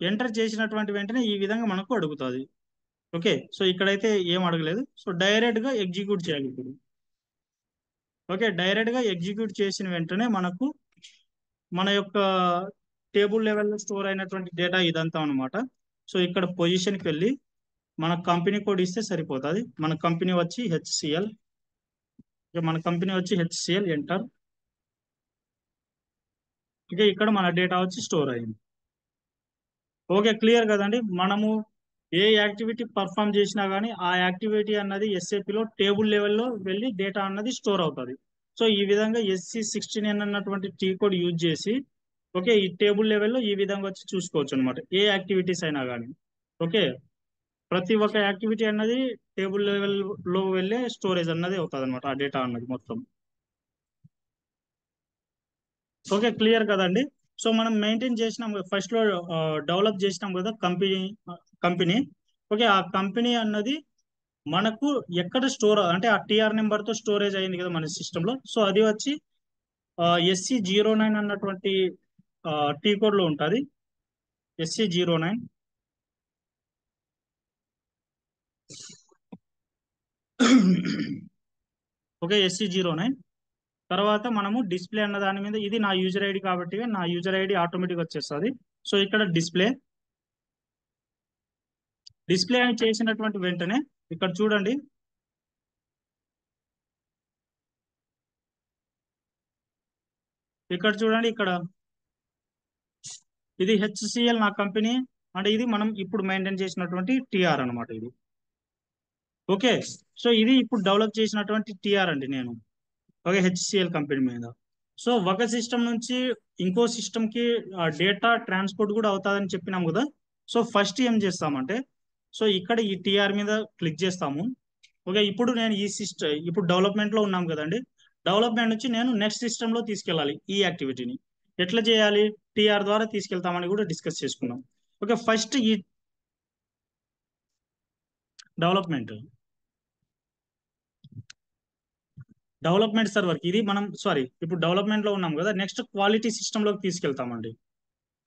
ఎంటర్ చేసినటువంటి వెంటనే ఈ విధంగా మనకు అడుగుతుంది. ఓకే, సో ఇక్కడైతే ఏం అడగలేదు. సో డైరెక్ట్ గా ఎగ్జిక్యూట్ చేయాలి ఇప్పుడు. ఓకే, డైరెక్ట్ గా ఎగ్జిక్యూట్ చేసిన వెంటనే మనకు మన యొక్క టేబుల్ లెవెల్లో స్టోర్ అయినటువంటి డేటా ఇదంతా అనమాట. సో ఇక్కడ పొజిషన్కి వెళ్ళి మన కంపెనీ కోడ్ ఇస్తే సరిపోతుంది. మన కంపెనీ వచ్చి హెచ్సిఎల్. మన కంపెనీ వచ్చి హెచ్సిఎల్, ఎంటర్. ఓకే, ఇక్కడ మన డేటా వచ్చి స్టోర్ అయింది. ఓకే, క్లియర్ కదండి. మనము ఏ యాక్టివిటీ పర్ఫామ్ చేసినా కానీ ఆ యాక్టివిటీ అన్నది ఎస్ఏపిలో టేబుల్ లెవెల్లో వెళ్ళి డేటా అన్నది స్టోర్ అవుతుంది. సో ఈ విధంగా SC16N అన్నటువంటి టీ కోడ్ యూజ్ చేసి ఓకే ఈ టేబుల్ లెవెల్లో ఈ విధంగా వచ్చి చూసుకోవచ్చు అనమాట, ఏ యాక్టివిటీస్ అయినా కానీ. ఓకే, ప్రతి ఒక్క యాక్టివిటీ అన్నది టేబుల్ లెవెల్లో వెళ్ళే స్టోరేజ్ అన్నది అవుతుంది అనమాట, ఆ డేటా అన్నది మొత్తం. ఓకే, క్లియర్ కదండి. సో మనం మెయింటైన్ చేసినాం ఫస్ట్ లో, డెవలప్ చేసినాం కదా కంపెనీ. ఓకే, ఆ కంపెనీ అన్నది మనకు ఎక్కడ స్టోర్ అంటే ఆ టీఆర్ నెంబర్ తో స్టోరేజ్ అయింది కదా మన సిస్టమ్ లో. సో అది వచ్చి SC09 అన్నటువంటి టీ కోడ్ లో ఉంటుంది. SC09. Okay, SC09. తర్వాత మనము డిస్ప్లే అన్న దాని మీద, ఇది నా యూజర్ ఐడి కాబట్టి నా యూజర్ ఐడి ఆటోమేటిక్ వచ్చేస్తుంది. సో ఇక్కడ డిస్ప్లే. డిస్ప్లే అని చేసినటువంటి వెంటనే ఇక్కడ చూడండి, ఇక్కడ చూడండి, ఇక్కడ ఇది హెచ్సిఎల్ నా కంపెనీ. అంటే ఇది మనం ఇప్పుడు మెయింటైన్ చేసినటువంటి టిఆర్ అన్నమాట ఇది. ఓకే, సో ఇది ఇప్పుడు డెవలప్ చేసినటువంటి టిఆర్ అండి నేను. ఓకే, హెచ్సిఎల్ కంపెనీ మీద. సో ఒక సిస్టమ్ నుంచి ఇంకో సిస్టమ్ కి డేటా ట్రాన్స్పోర్ట్ కూడా అవుతుందని చెప్పినాం కదా. సో ఫస్ట్ ఏం చేస్తామంటే, సో ఇక్కడ ఈ టిఆర్ మీద క్లిక్ చేస్తాము. ఓకే, ఇప్పుడు నేను ఈ సిస్టమ్ ఇప్పుడు డెవలప్మెంట్ లో ఉన్నాం కదండి. డెవలప్మెంట్ నుంచి నేను నెక్స్ట్ సిస్టమ్ లో తీసుకెళ్ళాలి ఈ యాక్టివిటీని. ఎట్లా చేయాలి? టిఆర్ ద్వారా తీసుకెళ్తామని కూడా డిస్కస్ చేసుకున్నాం. ఓకే, ఫస్ట్ ఈ డెవలప్మెంట్ డెవలప్మెంట్ సర్వర్ ఇది మనం సారీ ఇప్పుడు డెవలప్మెంట్ లో ఉన్నాం కదా, నెక్స్ట్ క్వాలిటీ సిస్టమ్ లోకి తీసుకెళ్తామండి.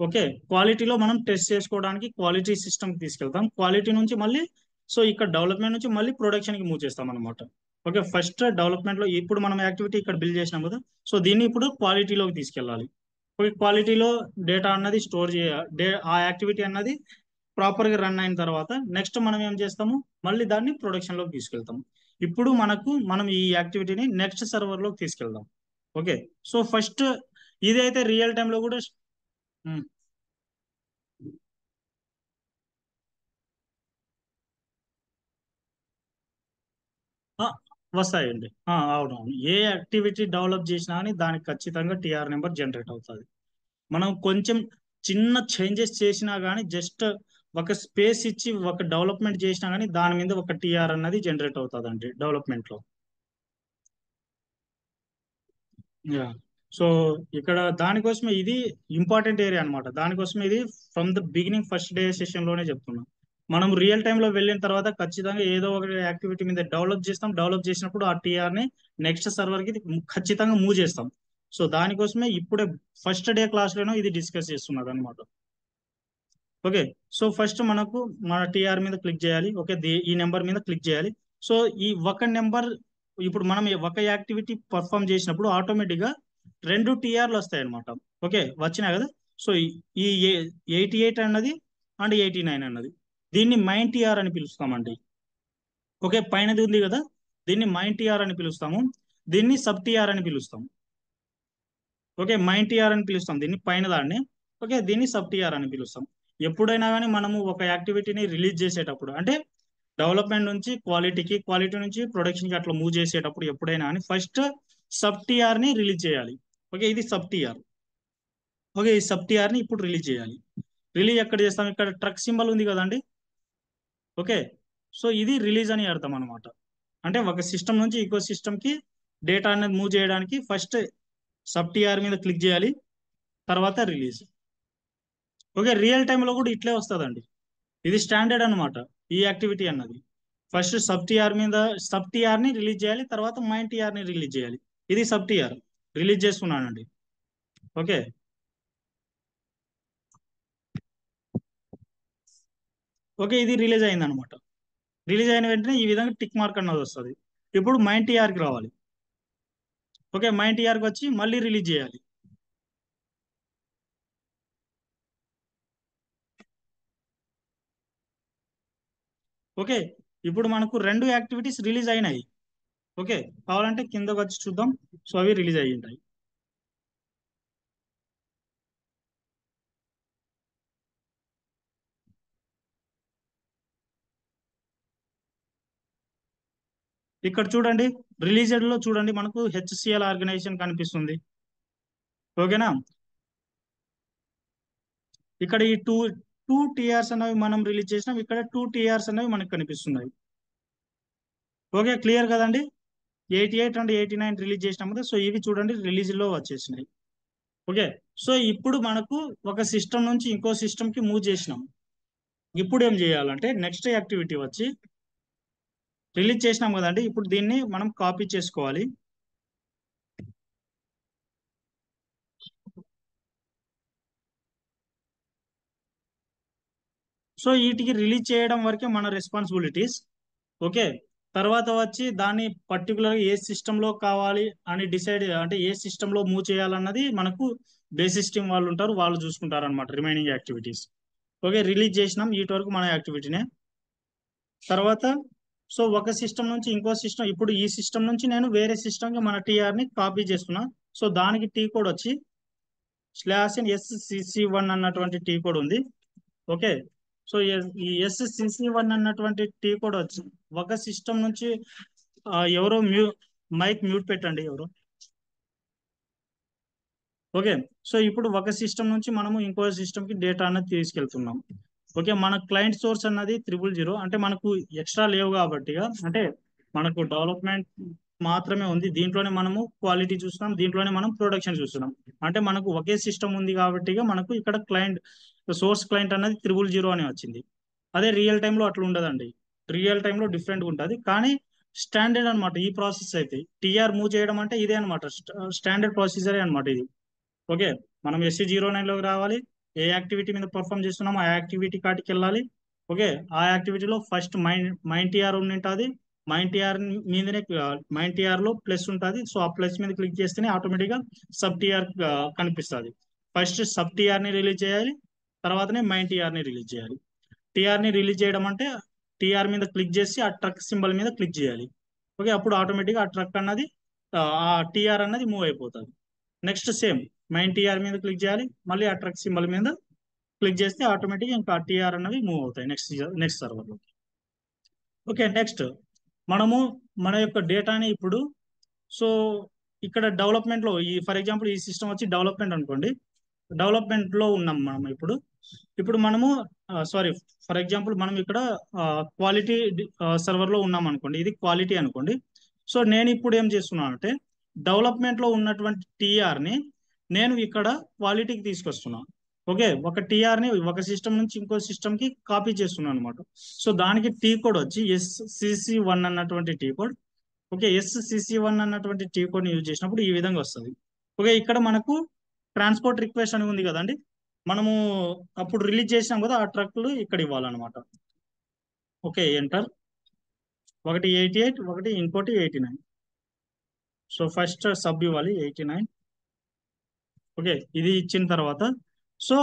ఓకే, క్వాలిటీలో మనం టెస్ట్ చేసుకోవడానికి క్వాలిటీ సిస్టమ్ తీసుకెళ్తాం. క్వాలిటీ నుంచి మళ్ళీ సో ఇక్కడ డెవలప్మెంట్ నుంచి మళ్ళీ ప్రొడక్షన్ కి మూవ్ చేస్తాం అనమాట. ఓకే, ఫస్ట్ డెవలప్మెంట్ లో ఇప్పుడు మనం యాక్టివిటీ ఇక్కడ బిల్డ్ చేసినాం కదా, సో దీన్ని ఇప్పుడు క్వాలిటీలోకి తీసుకెళ్ళాలి. ఓకే, క్వాలిటీలో డేటా అన్నది స్టోర్ ఆ యాక్టివిటీ అన్నది ప్రాపర్ గా రన్ అయిన తర్వాత నెక్స్ట్ మనం ఏం చేస్తాము, మళ్ళీ దాన్ని ప్రొడక్షన్ లోకి తీసుకెళ్తాం. ఇప్పుడు మనం ఈ యాక్టివిటీని నెక్స్ట్ సర్వర్ లోకి తీసుకెళ్దాం. ఓకే, సో ఫస్ట్ ఇదైతే రియల్ టైమ్ లో కూడా ఉమ్, ఆ, వస్తాయండి. అవునవును, ఏ యాక్టివిటీ డెవలప్ చేసినా కానీ దానికి ఖచ్చితంగా టిఆర్ నెంబర్ జనరేట్ అవుతుంది. మనం కొంచెం చిన్న చేంజెస్ చేసినా కానీ జస్ట్ ఒక స్పేస్ ఇచ్చి ఒక డెవలప్మెంట్ చేసినా కానీ దాని మీద ఒక టిఆర్ అన్నది జనరేట్ అవుతుంది అండి డెవలప్మెంట్ లో. యా, సో ఇక్కడ దానికోసమే ఇది ఇంపార్టెంట్ ఏరియా అన్నమాట. దానికోసమే ఇది from the beginning first day session లోనే చెప్తున్నాం. మనం రియల్ టైమ్ లో వెళ్ళిన తర్వాత ఖచ్చితంగా ఏదో ఒక యాక్టివిటీ మీద డెవలప్ చేస్తాం. డెవలప్ చేసినప్పుడు ఆ టిఆర్ ని నెక్స్ట్ సర్వర్ కి ఖచ్చితంగా మూవ్ చేస్తాం. సో దానికోసమే ఇప్పుడే ఫస్ట్ డే క్లాస్ లోనే ఇది డిస్కస్ చేస్తున్నది అనమాట. ఓకే, సో ఫస్ట్ మన టిఆర్ మీద క్లిక్ చేయాలి. ఓకే, ఈ నెంబర్ మీద క్లిక్ చేయాలి. సో ఈ ఒక నెంబర్ ఇప్పుడు మనం ఒక యాక్టివిటీ పర్ఫామ్ చేసినప్పుడు ఆటోమేటిక్ గా రెండు టిఆర్లు వస్తాయి అనమాట. ఓకే, వచ్చినాయి కదా. సో ఈ 88 అన్నది అండ్ 89 అన్నది దీన్ని మైన్ టిఆర్ అని పిలుస్తామండి. ఓకే, పైనది ఉంది కదా, దీన్ని మైన్ టిఆర్ అని పిలుస్తాము. దీన్ని సబ్ టిఆర్ అని పిలుస్తాం. ఓకే, మైన్ టిఆర్ అని పిలుస్తాం దీన్ని పైన దాన్ని. ఓకే, దీన్ని సబ్ టిఆర్ అని పిలుస్తాం. ఎప్పుడైనా కానీ మనము ఒక యాక్టివిటీని రిలీజ్ చేసేటప్పుడు అంటే డెవలప్మెంట్ నుంచి క్వాలిటీకి, క్వాలిటీ నుంచి ప్రొడక్షన్ కి అట్లా మూవ్ చేసేటప్పుడు ఎప్పుడైనా కానీ ఫస్ట్ సబ్ టిఆర్ ని రిలీజ్ చేయాలి. ఓకే, ఇది సబ్ టిఆర్. ఓకే, ఈ సబ్ టిఆర్ ని ఇప్పుడు రిలీజ్ చేయాలి. రిలీజ్ ఎక్కడ చేస్తాం? ఇక్కడ ట్రక్ సింబల్ ఉంది కదండి. ఓకే, సో ఇది రిలీజ్ అని అర్థం అనమాట. అంటే ఒక సిస్టమ్ నుంచి ఇంకో సిస్టమ్ కి డేటా అనేది మూవ్ చేయడానికి ఫస్ట్ సబ్ టిఆర్ మీద క్లిక్ చేయాలి, తర్వాత రిలీజ్. ఓకే, రియల్ టైమ్ లో కూడా ఇట్లే వస్తుందండి. ఇది స్టాండర్డ్ అన్నమాట. ఈ యాక్టివిటీ అన్నది ఫస్ట్ సబ్ టిఆర్ ని రిలీజ్ చేయాలి, తర్వాత మైన్ టిఆర్ ని రిలీజ్ చేయాలి. ఇది సబ్ టిఆర్ రిలీజ్ చేస్తున్నానండి. ఓకే, ఓకే, ఇది రిలీజ్ అయింది అనమాట. రిలీజ్ అయిన వెంటనే ఈ విధంగా టిక్ మార్క్ అన్నది వస్తుంది. ఇప్పుడు మైన్ టిఆర్ కి రావాలి. ఓకే, మైన్ టిఆర్ కి వచ్చి మళ్ళీ రిలీజ్ చేయాలి. ఓకే, ఇప్పుడు మనకు రెండు యాక్టివిటీస్ రిలీజ్ అయినాయి. ఓకే, కావాలంటే కిందకు వచ్చి చూద్దాం. సో అవి రిలీజ్ అయ్యి ఉంటాయి. ఇక్కడ చూడండి, రిలీజెడ్ లో చూడండి మనకు హెచ్సిఎల్ ఆర్గనైజేషన్ కనిపిస్తుంది. ఓకేనా, ఇక్కడ ఈ టూ టూ టిఆర్స్ అనేవి మనం రిలీజ్ చేసినాం. ఇక్కడ టూ టిఆర్స్ అనేవి మనకు కనిపిస్తున్నాయి. ఓకే, క్లియర్ కదండి. 88 అండ్ 89 రిలీజ్ చేసినాం కదా, సో ఇవి చూడండి రిలీజ్ లో వచ్చేసినాయి. ఓకే, సో ఇప్పుడు మనకు ఒక సిస్టమ్ నుంచి ఇంకో సిస్టమ్ కి మూవ్ చేసినాం. ఇప్పుడు ఏం చేయాలంటే నెక్స్ట్ యాక్టివిటీ వచ్చి రిలీజ్ చేసినాం కదండి, ఇప్పుడు దీన్ని మనం కాపీ చేసుకోవాలి. సో వీటికి రిలీజ్ చేయడం వరకే మన రెస్పాన్సిబిలిటీస్. ఓకే, తర్వాత వచ్చి దాన్ని పర్టికులర్ ఏ సిస్టమ్ లో కావాలి అని డిసైడ్ అంటే ఏ సిస్టమ్ లో మూవ్ చేయాలన్నది మనకు బేసిస్ టీమ్ వాళ్ళు ఉంటారు, వాళ్ళు చూసుకుంటారు అనమాట రిమైనింగ్ యాక్టివిటీస్. ఓకే, రిలీజ్ చేసినాం వీటి వరకు మన యాక్టివిటీనే. తర్వాత సో ఒక సిస్టమ్ నుంచి ఇంకో సిస్టమ్, ఇప్పుడు ఈ సిస్టమ్ నుంచి నేను వేరే సిస్టమ్ కి మన టిఆర్ ని కాపీ చేస్తున్నా. సో దానికి టీ కోడ్ వచ్చి /SCC1 అన్నటువంటి టీ కోడ్ ఉంది. ఓకే, సో ఈ SCC1 అన్నటువంటి టీ కోడ్ వచ్చి ఒక సిస్టమ్ నుంచి ఎవరో మైక్ మ్యూట్ పెట్టండి ఎవరు. ఓకే. సో ఇప్పుడు ఒక సిస్టమ్ నుంచి మనము ఇంకో సిస్టమ్ కి డేటా అనేది తీసుకెళ్తున్నాం. ఓకే, మన క్లయింట్ సోర్స్ అన్నది 000, అంటే మనకు ఎక్స్ట్రా లేవు కాబట్టి అంటే మనకు డెవలప్మెంట్ మాత్రమే ఉంది. దీంట్లోనే మనము క్వాలిటీ చూస్తున్నాం, దీంట్లోనే మనం ప్రొడక్షన్ చూస్తున్నాం. అంటే మనకు ఒకే సిస్టమ్ ఉంది కాబట్టి మనకు ఇక్కడ క్లయింట్ సోర్స్ క్లయింట్ అనేది 000 అని వచ్చింది. అదే రియల్ టైంలో అట్లా ఉండదండి. రియల్ టైంలో డిఫరెంట్గా ఉంటుంది, కానీ స్టాండర్డ్ అనమాట ఈ ప్రాసెస్ అయితే. టీఆర్ మూవ్ చేయడం అంటే ఇదే అనమాట, స్టాండర్డ్ ప్రొసీజరే అనమాట ఇది. ఓకే, మనం SC09లోకి రావాలి. ఏ యాక్టివిటీ మీద పర్ఫామ్ చేస్తున్నామో ఆ యాక్టివిటీ కాటికి వెళ్ళాలి. ఓకే, ఆ యాక్టివిటీలో ఫస్ట్ మైన్ టీఆర్ ఉంటుంది. మైన్ టీఆర్ మీదనే మైన్ టీఆర్ లో ప్లస్ ఉంటుంది. సో ఆ ప్లస్ మీద క్లిక్ చేస్తేనే ఆటోమేటిక్గా సబ్ టీఆర్ కనిపిస్తుంది. ఫస్ట్ సబ్ టీఆర్ ని రిలీజ్ చేయాలి, తర్వాతనే మైన్ టీఆర్ ని రిలీజ్ చేయాలి. టీఆర్ ని రిలీజ్ చేయడం అంటే టీఆర్ మీద క్లిక్ చేసి ఆ ట్రక్ సింబల్ మీద క్లిక్ చేయాలి. ఓకే, అప్పుడు ఆటోమేటిక్గా ఆ ట్రక్ అన్నది ఆ టీఆర్ అన్నది మూవ్ అయిపోతుంది. నెక్స్ట్ సేమ్ మైన్ టీఆర్ మీద క్లిక్ చేయాలి, మళ్ళీ ఆ ట్రక్ సింబల్ మీద క్లిక్ చేస్తే ఆటోమేటిక్గా ఇంకా టీఆర్ అన్నవి మూవ్ అవుతాయి నెక్స్ట్ సర్వర్లో. ఓకే, నెక్స్ట్ మనము మన యొక్క డేటాని ఇప్పుడు, సో ఇక్కడ డెవలప్మెంట్లో ఫర్ ఎగ్జాంపుల్ ఈ సిస్టమ్ వచ్చి డెవలప్మెంట్ అనుకోండి. డెవలప్మెంట్లో ఉన్నాం మనం ఇప్పుడు. ఇప్పుడు మనము సారీ, ఫర్ ఎగ్జాంపుల్ మనం ఇక్కడ క్వాలిటీ సర్వర్లో ఉన్నాం అనుకోండి. ఇది క్వాలిటీ అనుకోండి. సో నేను ఇప్పుడు ఏం చేస్తున్నాను అంటే డెవలప్మెంట్లో ఉన్నటువంటి టీఆర్ని నేను ఇక్కడ క్వాలిటీకి తీసుకొస్తున్నాను. ఓకే, ఒక టీఆర్ని ఒక సిస్టమ్ నుంచి ఇంకో సిస్టమ్కి కాపీ చేస్తున్నాను అనమాట. సో దానికి టీ కోడ్ వచ్చి SCC1 అన్నటువంటి టీ కోడ్. ఓకే, SCC1 అన్నటువంటి టీ కోడ్ని యూజ్ చేసినప్పుడు ఈ విధంగా వస్తుంది. ఓకే, ఇక్కడ మనకు ట్రాన్స్పోర్ట్ రిక్వెస్ట్ అని ఉంది కదండి, మనము అప్పుడు రిలీజ్ చేసినాం కదా, ఆ ట్రక్లు ఇక్కడ ఇవ్వాలన్నమాట. Okay, enter. ఒకటి 88, ఒకటి ఇంకోటి 89. సో ఫస్ట్ సబ్ ఇవ్వాలి 89. ఓకే, ఇది ఇచ్చిన తర్వాత సో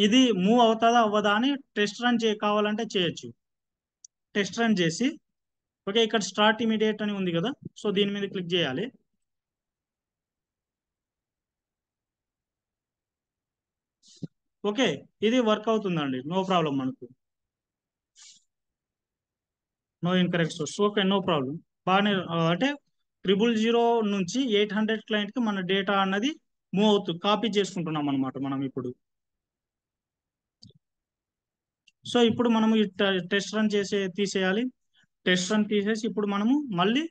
ఇది మూవ్ అవుతుందా అవ్వదా అని టెస్ట్ రన్ కావాలంటే చేయొచ్చు. టెస్ట్ రన్ చేసి ఓకే, ఇక్కడ స్టార్ట్ ఇమీడియట్ అని ఉంది కదా, సో దీని మీద క్లిక్ చేయాలి. ఓకే, ఇది వర్క్ అవుతుందండి, నో ప్రాబ్లం. మనకు no incorrect source. Okay, no problem. బాగానే అంటే 000 నుంచి 800 క్లయింట్ కి మన డేటా అన్నది మూవ్ అవుతుంది, కాపీ చేసుకుంటున్నాం అనమాట మనం ఇప్పుడు. సో ఇప్పుడు మనము టెస్ట్ రన్ తీసేయాలి. టెస్ట్ రన్ తీసేసి ఇప్పుడు మనము మళ్ళీ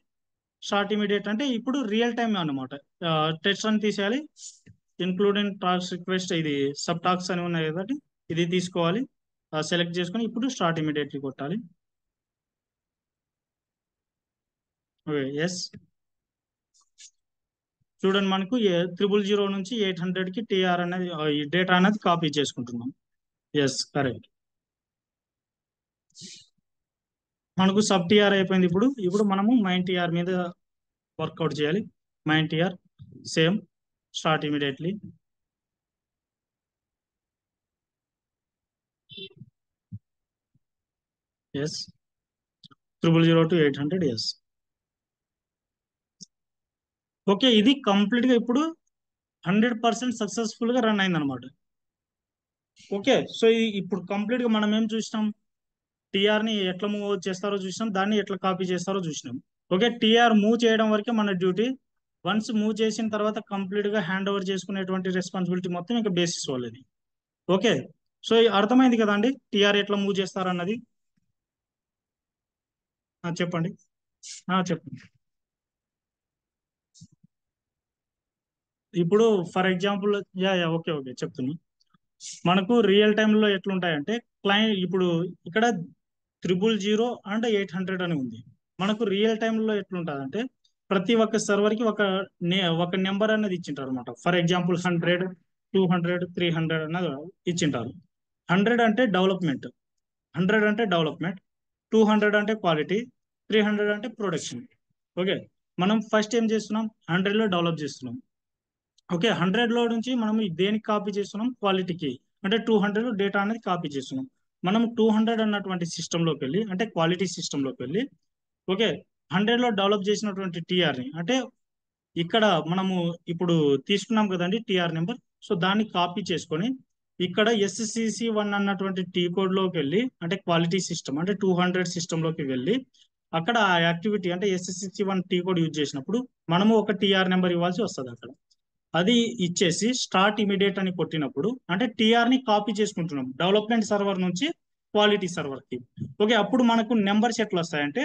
స్టార్ట్ ఇమీడియట్ అంటే ఇప్పుడు రియల్ టైమ్ అనమాట. టెస్ట్ రన్ తీసేయాలి. ఇన్క్లూడింగ్ టాక్స్ రిక్వెస్ట్, ఇది సబ్ టాక్స్ అని ఉన్నాయి కాబట్టి ఇది తీసుకోవాలి. సెలెక్ట్ చేసుకొని ఇప్పుడు స్టార్ట్ ఇమీడియట్లీ కొట్టాలి. Okay, yes. చూడండి, మనకు 000 నుంచి 800 కి టీఆర్ అనేది ఈ డేటా అనేది కాపీ చేసుకుంటున్నాం. Yes, correct. మనకు సబ్ టీఆర్ అయిపోయింది. ఇప్పుడు మనము మైన్ టీఆర్ మీద వర్కౌట్ చేయాలి. Main TR same start immediately. Yes, 000 to 800. Yes. Okay, ఇది కంప్లీట్ గా ఇప్పుడు 100% సక్సెస్ఫుల్ గా రన్ అయింది అనమాట. ఓకే, సో ఇప్పుడు కంప్లీట్ గా మనం ఏం చూసినాం, టీఆర్ ని ఎట్లా మూవ్ చేస్తారో చూసినాం, దాన్ని ఎట్లా కాపీ చేస్తారో చూసినాం. ఓకే, టీఆర్ మూవ్ చేయడం వరకే మన డ్యూటీ. వన్స్ మూవ్ చేసిన తర్వాత కంప్లీట్ గా హ్యాండ్ ఓవర్ చేసుకునేటువంటి రెస్పాన్సిబిలిటీ మొత్తం ఇంకా బేసిస్ వాళ్ళది. ఓకే, సో అర్థమైంది కదా అండి టీఆర్ ఎట్లా మూవ్ చేస్తారన్నది. చెప్పండి. చెప్పండి. ఇప్పుడు ఫర్ ఎగ్జాంపుల్, ఓకే ఓకే చెప్తున్నా. మనకు రియల్ టైంలో ఎట్లుంటాయంటే క్లయింట్ ఇప్పుడు ఇక్కడ 000 అండ్ 800 అని ఉంది. మనకు రియల్ టైంలో ఎట్లుంటుంది అంటే ప్రతి ఒక్క సర్వర్ కి ఒక నెంబర్ అనేది ఇచ్చింటారు అనమాట. ఫర్ ఎగ్జాంపుల్ 100, 200, 300 అన్నది ఇచ్చింటారు. 100 అంటే డెవలప్మెంట్, 200 అంటే క్వాలిటీ, 300 అంటే ప్రొడక్షన్. ఓకే, మనం ఫస్ట్ ఏం చేస్తున్నాం, 100లో డెవలప్ చేస్తున్నాం. ఓకే, 100లో నుంచి మనం దేనికి కాపీ చేస్తున్నాం, క్వాలిటీకి. అంటే 200 డేటా అనేది కాపీ చేస్తున్నాం. మనం 200 అన్నటువంటి సిస్టంలోకి వెళ్ళి, అంటే క్వాలిటీ సిస్టంలోకి వెళ్ళి ఓకే, 100లో డెవలప్ చేసినటువంటి టీఆర్ని అంటే ఇక్కడ మనము ఇప్పుడు తీసుకున్నాం కదండి టీఆర్ నెంబర్, సో దాన్ని కాపీ చేసుకొని ఇక్కడ SCC1 అన్నటువంటి టీ కోడ్ లోకి వెళ్ళి, అంటే క్వాలిటీ సిస్టమ్ అంటే 200 సిస్టమ్ లోకి వెళ్ళి, అక్కడ ఆ యాక్టివిటీ అంటే SCC1 టీ కోడ్ యూజ్ చేసినప్పుడు మనము ఒక టీఆర్ నెంబర్ ఇవ్వాల్సి వస్తుంది అక్కడ. అది ఇచ్చేసి స్టార్ట్ ఇమీడియట్ అని కొట్టినప్పుడు అంటే టీఆర్ ని కాపీ చేసుకుంటున్నాం డెవలప్మెంట్ సర్వర్ నుంచి క్వాలిటీ సర్వర్ కి. ఓకే, అప్పుడు మనకు నెంబర్స్ ఎట్లా వస్తాయంటే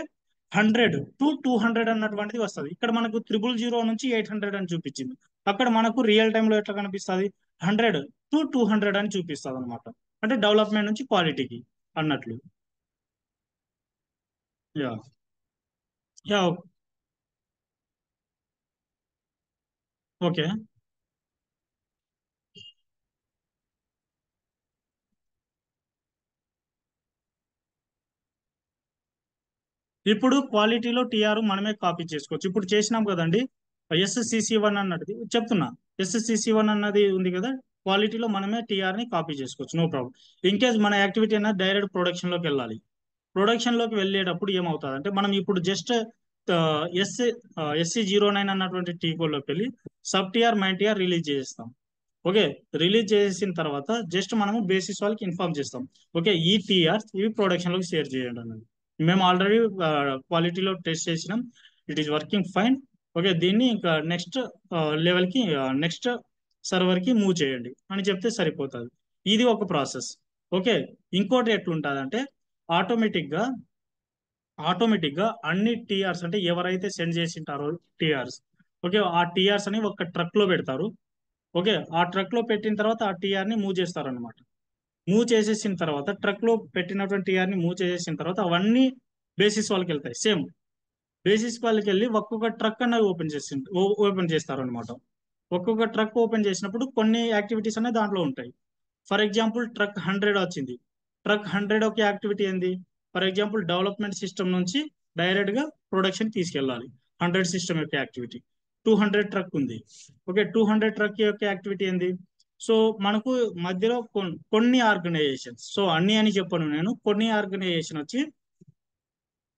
100 to 200 అన్నటువంటిది వస్తుంది. ఇక్కడ మనకు 000 నుంచి 800 అని చూపించింది. అక్కడ మనకు రియల్ టైమ్ లో ఎట్లా కనిపిస్తుంది, 100 to 200 అని చూపిస్తుంది అనమాట. అంటే డెవలప్మెంట్ నుంచి క్వాలిటీకి అన్నట్లు. Yeah yeah okay. ఇప్పుడు క్వాలిటీలో టీఆర్ మనమే కాపీ చేసుకోవచ్చు. ఇప్పుడు చేసినాం కదండి, SCC1 అన్నది చెప్తున్నా. SCC1 అన్నది ఉంది కదా, క్వాలిటీలో మనమే టీఆర్ ని కాపీ చేసుకోవచ్చు, నో ప్రాబ్లం. ఇన్ కేస్ మన యాక్టివిటీ అనేది డైరెక్ట్ ప్రొడక్షన్ లోకి వెళ్ళాలి. ప్రొడక్షన్ లోకి వెళ్ళేటప్పుడు ఏమవుతుంది అంటే మనం ఇప్పుడు జస్ట్ ఎస్ SC09 అన్నటువంటి టీ కోడ్ లోకి వెళ్ళి sub TR main TR release చేస్తాం. ఓకే, రిలీజ్ చేసిన తర్వాత జస్ట్ మనము బేసిస్ వాళ్ళకి ఇన్ఫార్మ్ చేస్తాం, ఓకే ఈ టీఆర్స్ ఇవి ప్రొడక్షన్ లోకి షేర్ చేయండి అన్నది. మేము ఆల్రెడీ క్వాలిటీలో టెస్ట్ చేసినాం, it is working fine. Okay, దీన్ని ఇంకా నెక్స్ట్ లెవెల్ కి నెక్స్ట్ సర్వర్ కి మూవ్ చేయండి అని చెప్తే సరిపోతుంది. ఇది ఒక ప్రాసెస్. ఓకే, ఇంకోటి ఎట్లుంటుంది అంటే ఆటోమేటిక్ గా ఆటోమేటిక్ గా అన్ని టీఆర్స్ అంటే ఎవరైతే సెండ్ చేసింటారో టీఆర్స్, ఓకే ఆ టీఆర్స్ అని ఒక ట్రక్ లో పెడతారు. ఓకే, ఆ ట్రక్ లో పెట్టిన తర్వాత ఆ టీఆర్ ని మూవ్ చేస్తారు అనమాట. మూవ్ చేసేసిన తర్వాత ట్రక్ లో పెట్టినటువంటి టీఆర్ ని మూవ్ చేసేసిన తర్వాత అవన్నీ బేసిస్ వాళ్ళకి వెళ్తాయి. సేమ్ బేసిస్ వాళ్ళకి వెళ్ళి ఒక్కొక్క ట్రక్ అన్నది ఓపెన్ చేస్తారు అనమాట. ఒక్కొక్క ట్రక్ ఓపెన్ చేసినప్పుడు కొన్ని యాక్టివిటీస్ అనేవి దాంట్లో ఉంటాయి. ఫర్ ఎగ్జాంపుల్ ట్రక్ 100 వచ్చింది. ట్రక్ 100 ఒక యాక్టివిటీ ఏంది, ఫర్ ఎగ్జాంపుల్ డెవలప్మెంట్ సిస్టమ్ నుంచి డైరెక్ట్ గా ప్రొడక్షన్ తీసుకెళ్ళాలి. 100 సిస్టమ్ యొక్క యాక్టివిటీ. 200 ట్రక్ ఉంది. ఓకే, 200 ట్రక్ యొక్క యాక్టివిటీ ఏంది, సో మనకు మధ్యలో కొన్ని ఆర్గనైజేషన్స్, సో అన్ని అని చెప్పను నేను, కొన్ని ఆర్గనైజేషన్ వచ్చి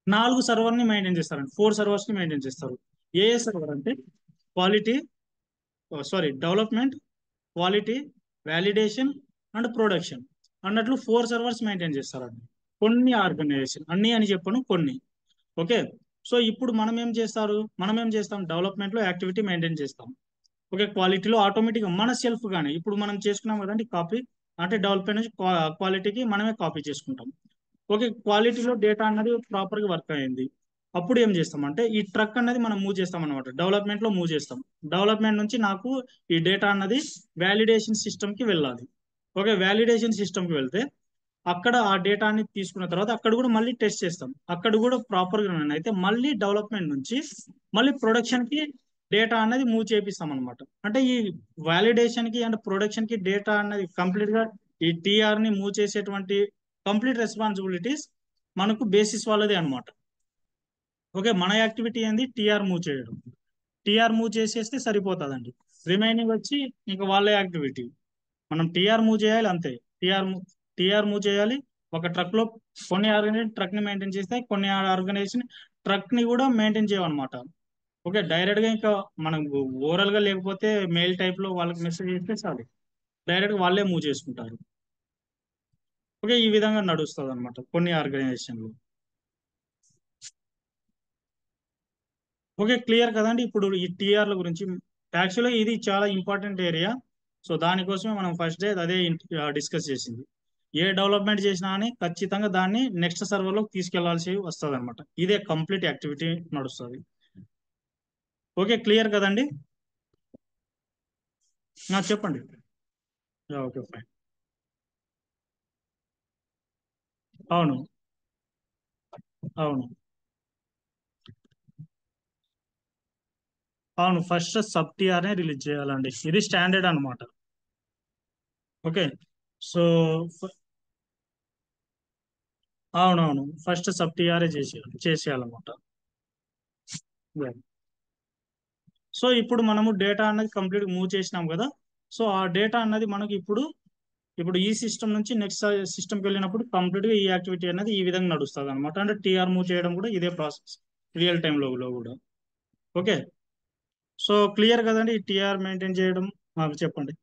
4 సర్వర్ ని మెయింటైన్ చేస్తారండి, 4 సర్వర్స్ ని మెయింటైన్ చేస్తారు. ఏ సర్వర్ అంటే quality, sorry development, quality, validation and production అన్నట్లు 4 సర్వర్స్ మెయింటైన్ చేస్తారండి. కొన్ని ఆర్గనైజేషన్, అన్ని అని చెప్పను కొన్ని. ఓకే, సో ఇప్పుడు మనం ఏం చేస్తాం, డెవలప్మెంట్ లో యాక్టివిటీ మెయింటైన్ చేస్తాం. ఓకే, క్వాలిటీలో ఆటోమేటిక్గా మన సెల్ఫ్ గానే ఇప్పుడు మనం చేసుకున్నాం కదండి కాపీ, అంటే డెవలప్మెంట్ నుంచి క్వాలిటీకి మనమే కాపీ చేసుకుంటాం. ఓకే, క్వాలిటీలో డేటా అన్నది ప్రాపర్ గా వర్క్ అయింది. అప్పుడు ఏం చేస్తాం అంటే ఈ ట్రక్ అన్నది మనం మూవ్ చేస్తాం అనమాట, డెవలప్మెంట్ లో మూవ్ చేస్తాం. డెవలప్మెంట్ నుంచి నాకు ఈ డేటా అన్నది వాలిడేషన్ సిస్టమ్ కి వెళ్ళాలి. ఓకే, వాలిడేషన్ సిస్టమ్ కి వెళ్తే అక్కడ ఆ డేటాని తీసుకున్న తర్వాత అక్కడ కూడా మళ్ళీ టెస్ట్ చేస్తాం. అక్కడ కూడా ప్రాపర్ గా run అయితే మళ్ళీ డెవలప్మెంట్ నుంచి మళ్ళీ ప్రొడక్షన్ కి డేటా అన్నది మూవ్ చేపిస్తాం అనమాట. అంటే ఈ వాలిడేషన్ కి అండ్ ప్రొడక్షన్ కి డేటా అన్నది కంప్లీట్ గా ఈ టీఆర్ ని మూవ్ చేసేటువంటి కంప్లీట్ రెస్పాన్సిబిలిటీస్ మనకు బేసిస్ వాళ్ళదే అనమాట. ఓకే, మన యాక్టివిటీ ఏంది, టీఆర్ మూవ్ చేయడం. టీఆర్ మూవ్ చేసేస్తే సరిపోతుందండి. రిమైనింగ్ వచ్చి ఇంకా వాళ్ళ యాక్టివిటీ. మనం టీఆర్ మూవ్ చేయాలి అంతే. టీఆర్ టీఆర్ మూవ్ చేయాలి. ఒక ట్రక్ లో కొన్ని ఆర్గనైజేషన్ ట్రక్ ని మెయింటైన్ చేస్తాయి, కొన్ని ఆర్గనైజేషన్ ట్రక్ ని కూడా మెయింటైన్ చేయమన్నమాట. ఓకే, డైరెక్ట్ గా ఇంకా మనం ఓవరాల్ గా లేకపోతే మెయిల్ టైప్ లో వాళ్ళకి మెసేజ్ చేస్తే చాలు, డైరెక్ట్ గా వాళ్ళే మూవ్ చేసుకుంటారు. ఓకే, ఈ విధంగా నడుస్తుంది అనమాట కొన్ని ఆర్గనైజేషన్లు. ఓకే, క్లియర్ కదండి. ఇప్పుడు ఈ టీఆర్ల గురించి యాక్చువల్గా ఇది చాలా ఇంపార్టెంట్ ఏరియా. సో దానికోసమే మనం ఫస్ట్ డే అదే డిస్కస్ చేసింది. ఏ డెవలప్మెంట్ చేసినా అని ఖచ్చితంగా దాన్ని నెక్స్ట్ సర్వర్ లోకి తీసుకెళ్లాల్సి వస్తుంది అనమాట. ఇదే కంప్లీట్ యాక్టివిటీ నడుస్తుంది. ఓకే, క్లియర్ కదండి. చెప్పండి. Okay fine. అవును, అవును, అవును. ఫస్ట్ సబ్ టీఆర్ నే రిలీజ్ చేయాలండి, ఇది స్టాండర్డ్ అనమాట. ఓకే, సో అవునవును, ఫస్ట్ సబ్ టీఆర్ఏ చేసేయాలన్నమాట. సో ఇప్పుడు మనము డేటా అన్నది కంప్లీట్ మూవ్ చేసినాం కదా. సో ఆ డేటా అన్నది మనకి ఇప్పుడు ఈ సిస్టమ్ నుంచి నెక్స్ట్ సిస్టమ్కి వెళ్ళినప్పుడు కంప్లీట్ గా ఈ యాక్టివిటీ అనేది ఈ విధంగా నడుస్తుంది అనమాట. అంటే టీఆర్ మూవ్ చేయడం కూడా ఇదే ప్రాసెస్, రియల్ టైమ్ లో కూడా. ఓకే, సో క్లియర్ కదండి ఈ టీఆర్ మెయింటైన్ చేయడం. మాకు చెప్పండి.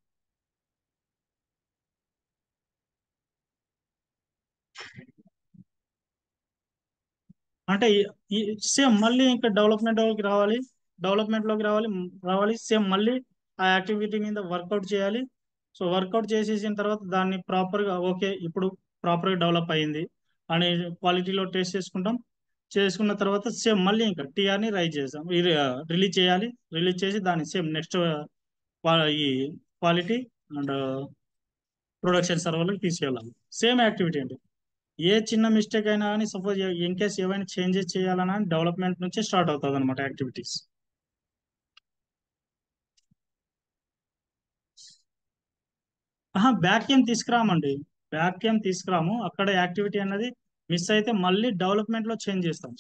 అంటే సేమ్ మళ్ళీ ఇంకా డెవలప్మెంట్ లోకి రావాలి సేమ్ మళ్ళీ ఆ యాక్టివిటీ మీద వర్కౌట్ చేయాలి. సో వర్కౌట్ చేసేసిన తర్వాత దాన్ని ప్రాపర్ గా ఓకే ఇప్పుడు ప్రాపర్ గా డెవలప్ అయ్యింది అని క్వాలిటీలో టెస్ట్ చేసుకుంటాం. చేసుకున్న తర్వాత సేమ్ మళ్ళీ ఇంకా టీఆర్ ని రైజ్ చేస్తాం, రిలీజ్ చేయాలి. రిలీజ్ చేసి దాన్ని సేమ్ నెక్స్ట్ ఈ క్వాలిటీ అండ్ ప్రొడక్షన్ సర్వర్లకు తీసుకెళ్ళాలి. సేమ్ యాక్టివిటీ అండి. ఏ చిన్న మిస్టేక్ అయినా కానీ సపోజ్ ఇన్ కేస్ ఏవైనా చేంజెస్ చేయాలన్నా డెవలప్మెంట్ నుంచే స్టార్ట్ అవుతుంది అనమాట యాక్టివిటీస్. బ్యాక్ ఏం తీసుకురామండి. బ్యాక్ ఏం తీసుకురాము. అక్కడ యాక్టివిటీ అన్నది మిస్ అయితే మళ్ళీ డెవలప్మెంట్ లో చేంజ్ చేస్తాం.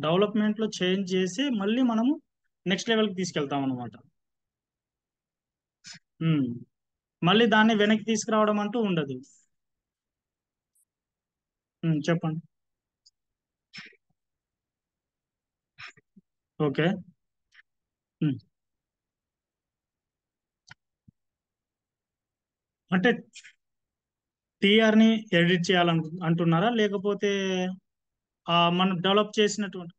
డెవలప్మెంట్ లో చేంజ్ చేసి మళ్ళీ మనము నెక్స్ట్ లెవెల్కి తీసుకెళ్తాం అనమాట. మళ్ళీ దాన్ని వెనక్కి తీసుకురావడం అంటూ ఉండదు. చెప్పండి. ఓకే. అంటే టీఆర్ ని ఎడిట్ చేయాలను అంటున్నారా, లేకపోతే మనం డెవలప్ చేసినటువంటి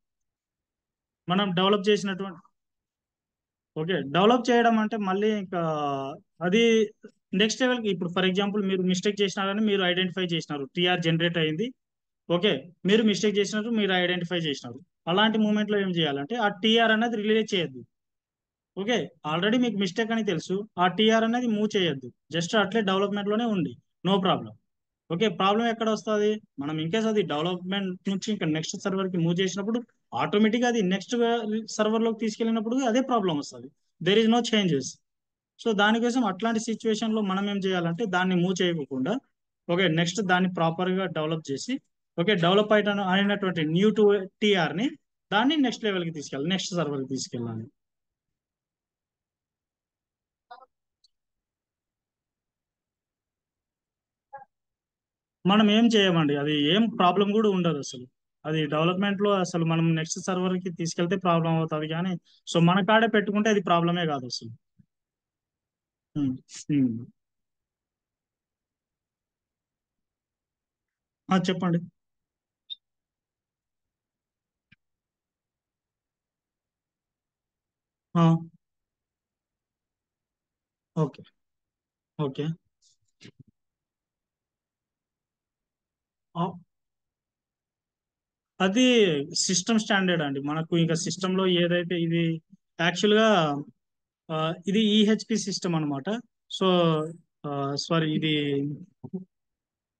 ఓకే డెవలప్ చేయడం అంటే మళ్ళీ ఇంకా అది నెక్స్ట్ లెవెల్కి ఇప్పుడు ఫర్ ఎగ్జాంపుల్ మీరు మిస్టేక్ చేసినారని మీరు ఐడెంటిఫై చేసినారు, టీఆర్ జనరేట్ అయింది. ఓకే, మీరు మిస్టేక్ చేసినారు, మీరు ఐడెంటిఫై చేసినారు. అలాంటి మూమెంట్ లో ఏం చేయాలంటే ఆ టీఆర్ అనేది రిలీజ్ చేయొద్దు. ఓకే, ఆల్రెడీ మీకు మిస్టేక్ అని తెలుసు, ఆ టీఆర్ అనేది మూవ్ చేయొద్దు. జస్ట్ అట్లే డెవలప్మెంట్ లోనే ఉండి నో ప్రాబ్లం. ఓకే, ప్రాబ్లం ఎక్కడ వస్తుంది, మనం ఇన్కేస్ అది డెవలప్మెంట్ నుంచి ఇంకా నెక్స్ట్ సర్వర్ కి మూవ్ చేసినప్పుడు ఆటోమేటిక్గా అది నెక్స్ట్ సర్వర్ లోకి తీసుకెళ్ళినప్పుడు అదే ప్రాబ్లం వస్తుంది. There is no changes. So దానికోసం అట్లాంటి సిచ్యువేషన్ లో మనం ఏం చేయాలంటే దాన్ని మూవ్ చేయకుండా ఓకే నెక్స్ట్ దాన్ని ప్రాపర్ గా డెవలప్ చేసి ఓకే డెవలప్ అయినటువంటి న్యూ టు టీఆర్ ని దాన్ని నెక్స్ట్ లెవెల్ కి తీసుకెళ్ళాలి, నెక్స్ట్ సర్వర్ కి తీసుకెళ్ళాలి. మనం ఏం చేయమండి, అది ఏం ప్రాబ్లం కూడా ఉండదు అసలు. అది డెవలప్మెంట్ లో అసలు మనం నెక్స్ట్ సర్వర్ కి తీసుకెళ్తే ప్రాబ్లం అవుతుంది కానీ సో మన కాడే పెట్టుకుంటే అది ప్రాబ్లమే కాదు అసలు. ఉమ్, ఉమ్. చెప్పండి. ఆ, ఓకే. ఓకే. ఆ, అది సిస్టమ్ స్టాండర్డ్ అండి. మనకు ఇంకా సిస్టమ్ లో ఏదైతే ఇది యాక్చువల్ గా ఇది ఈహెచ్పి సిస్టమ్ అన్నమాట. సో సారీ ఇది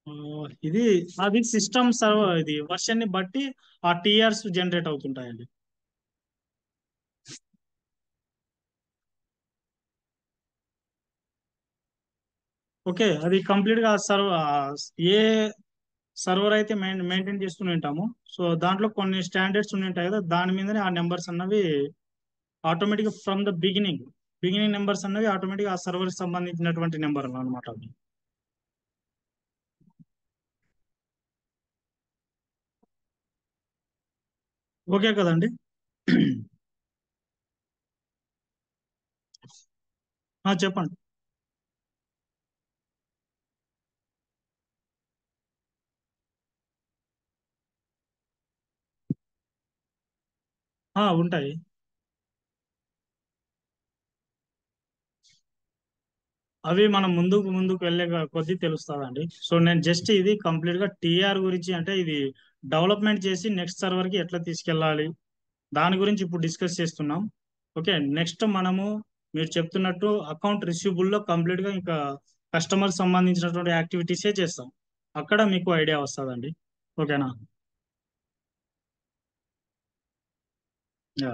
ఆ, ఇది అది సిస్టమ్ సర్వర్ ఇది వర్షన్ ని బట్టి ఆ టీఆర్స్ జనరేట్ అవుతుంటాయండి. ఓకే, అది కంప్లీట్ గా ఏ సర్వర్ అయితే మెయింటైన్ చేస్తూనే ఉంటాము. సో దాంట్లో కొన్ని స్టాండర్డ్స్ ఉంటాయి కదా, దాని మీదనే ఆ నెంబర్స్ అన్నవి automatic from the beginning numbers అన్నవి ఆటోమేటిక్ ఆ సర్వర్ సంబంధించినటువంటి నెంబర్ అన్నమాట అవి. ఓకే కదండి. చెప్పండి. ఉంటాయి. అవి మనం ముందుకు ముందుకు వెళ్ళే కొద్దీ తెలుస్తుందండి. సో నేను జస్ట్ ఇది కంప్లీట్ గా టీఆర్ గురించి అంటే ఇది డెవలప్మెంట్ చేసి నెక్స్ట్ సర్వర్ కి ఎట్లా తీసుకెళ్ళాలి దాని గురించి ఇప్పుడు డిస్కస్ చేస్తున్నాం. ఓకే, నెక్స్ట్ మనము మీరు చెప్తున్నట్టు అకౌంట్ రిసీవబుల్ లో కంప్లీట్ గా ఇంకా కస్టమర్ సంబంధించినటువంటి యాక్టివిటీసే చేస్తాం. అక్కడ మీకు ఐడియా వస్తుందండి. ఓకేనా. యా.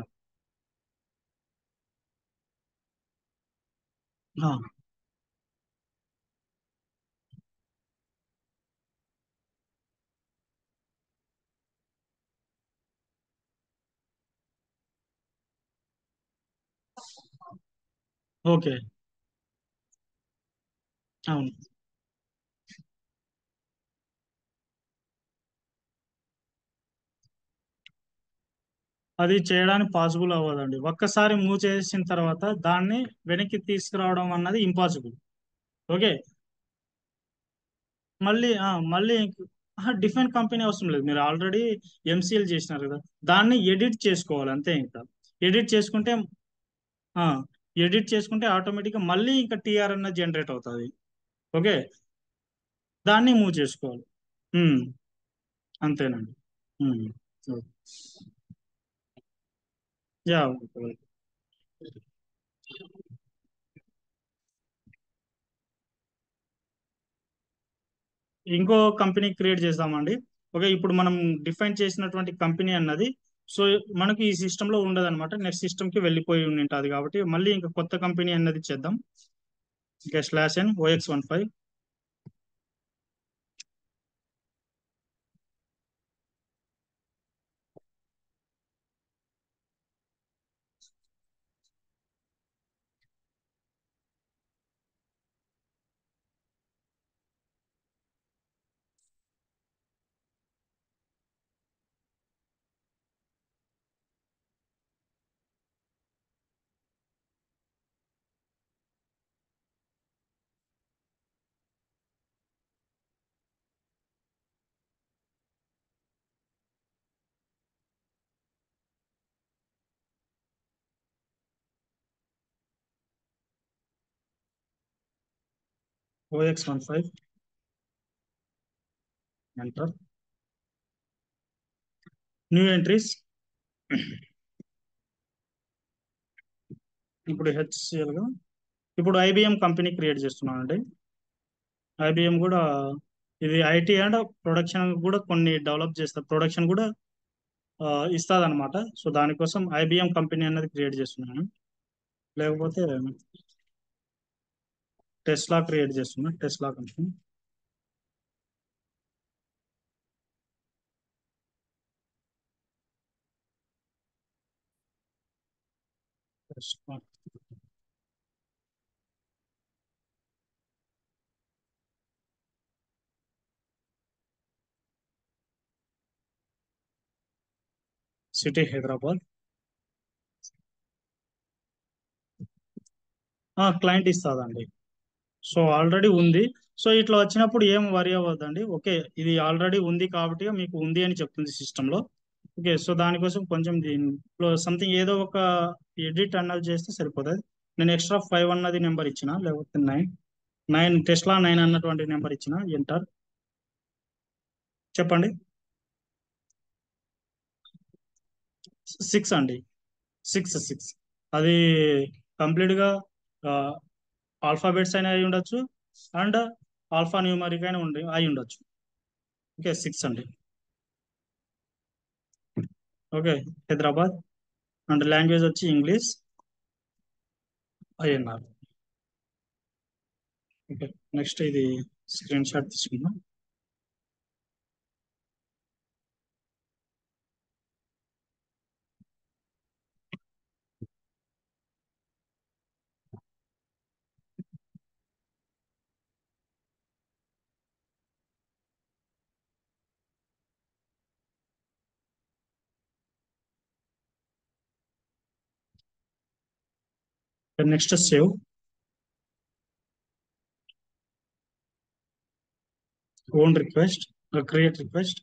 ఓకే. అవును. అది చేయడానికి పాసిబుల్ అవ్వదండి. ఒక్కసారి మూవ్ చేసిన తర్వాత దాన్ని వెనక్కి తీసుకురావడం అన్నది ఇంపాసిబుల్. ఓకే. మళ్ళీ మళ్ళీ డిఫరెంట్ కంపెనీ అవసరం లేదు. మీరు ఆల్రెడీ ఎంసీఎల్ చేసినారు కదా, దాన్ని ఎడిట్ చేసుకోవాలి అంతే. ఇంకా ఎడిట్ చేసుకుంటే ఆ, ఎడిట్ చేసుకుంటే ఆటోమేటిక్గా మళ్ళీ ఇంకా టీఆర్ అన్న జనరేట్ అవుతుంది. ఓకే, దాన్ని మూవ్ చేసుకోవాలి. ఉమ్, అంతేనండి. ఉమ్, ఓకే. Yeah, okay. ఇంకో కంపెనీ క్రియేట్ చేద్దామండి. ఓకే, ఇప్పుడు మనం డిఫైన్ చేసినటువంటి కంపెనీ అన్నది సో మనకి ఈ సిస్టంలో ఉండదు అనమాట, నెక్స్ట్ సిస్టమ్కి వెళ్ళిపోయి ఉంటుంది కాబట్టి మళ్ళీ ఇంకా కొత్త కంపెనీ అన్నది చేద్దాం. ఇంకా /n OX15 OX15 enter. New entries. ఇప్పుడు హెచ్సిఎల్ గా ఇప్పుడు ఐబిఎం కంపెనీ క్రియేట్ చేస్తున్నానండి. ఐబిఎం కూడా ఇది ఐటీ అండ్ ప్రొడక్షన్ కూడా కొన్ని డెవలప్ చేస్తారు, ప్రొడక్షన్ కూడా ఇస్తుంది అనమాట. సో దానికోసం ఐబిఎం కంపెనీ అనేది క్రియేట్ చేస్తున్నాను. లేకపోతే టెస్లా క్రియేట్ చేస్తున్నా, Tesla company. City Hyderabad. Client ఇస్తుందండి. సో ఆల్రెడీ ఉంది. సో ఇట్లా వచ్చినప్పుడు ఏం వరి అవ్వద్దండి. ఓకే, ఇది ఆల్రెడీ ఉంది కాబట్టి మీకు ఉంది అని చెప్తుంది సిస్టంలో. ఓకే, సో దానికోసం కొంచెం దీంట్లో సంథింగ్ ఏదో ఒక ఎడిట్ అన్నది చేస్తే సరిపోతుంది. నేను ఎక్స్ట్రా 5 అన్నది నెంబర్ ఇచ్చిన, లేకపోతే 9 టెస్లా 9 అన్నటువంటి నెంబర్ ఇచ్చిన, ఎంటర్. చెప్పండి. 6 అండి. 6. అది కంప్లీట్గా ఆల్ఫాబెట్స్ అయినా అయి ఉండొచ్చు, అండ్ ఆల్ఫా న్యూమరిక్ అయినా అయి ఉండొచ్చు. ఓకే, 6 అండి. ఓకే, హైదరాబాద్. అండ్ లాంగ్వేజ్ వచ్చి ఇంగ్లీష్, ఐఎన్ఆర్. ఓకే, నెక్స్ట్ ఇది స్క్రీన్ షాట్ తీసుకుందాం. Next save. Own request, create request.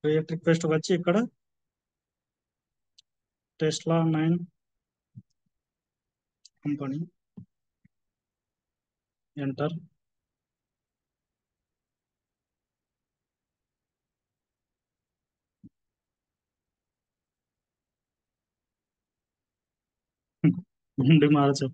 Create request వచ్చి ఇక్కడ టెస్లా 9 కంపెనీ, ఎంటర్. ముందు మార్చు.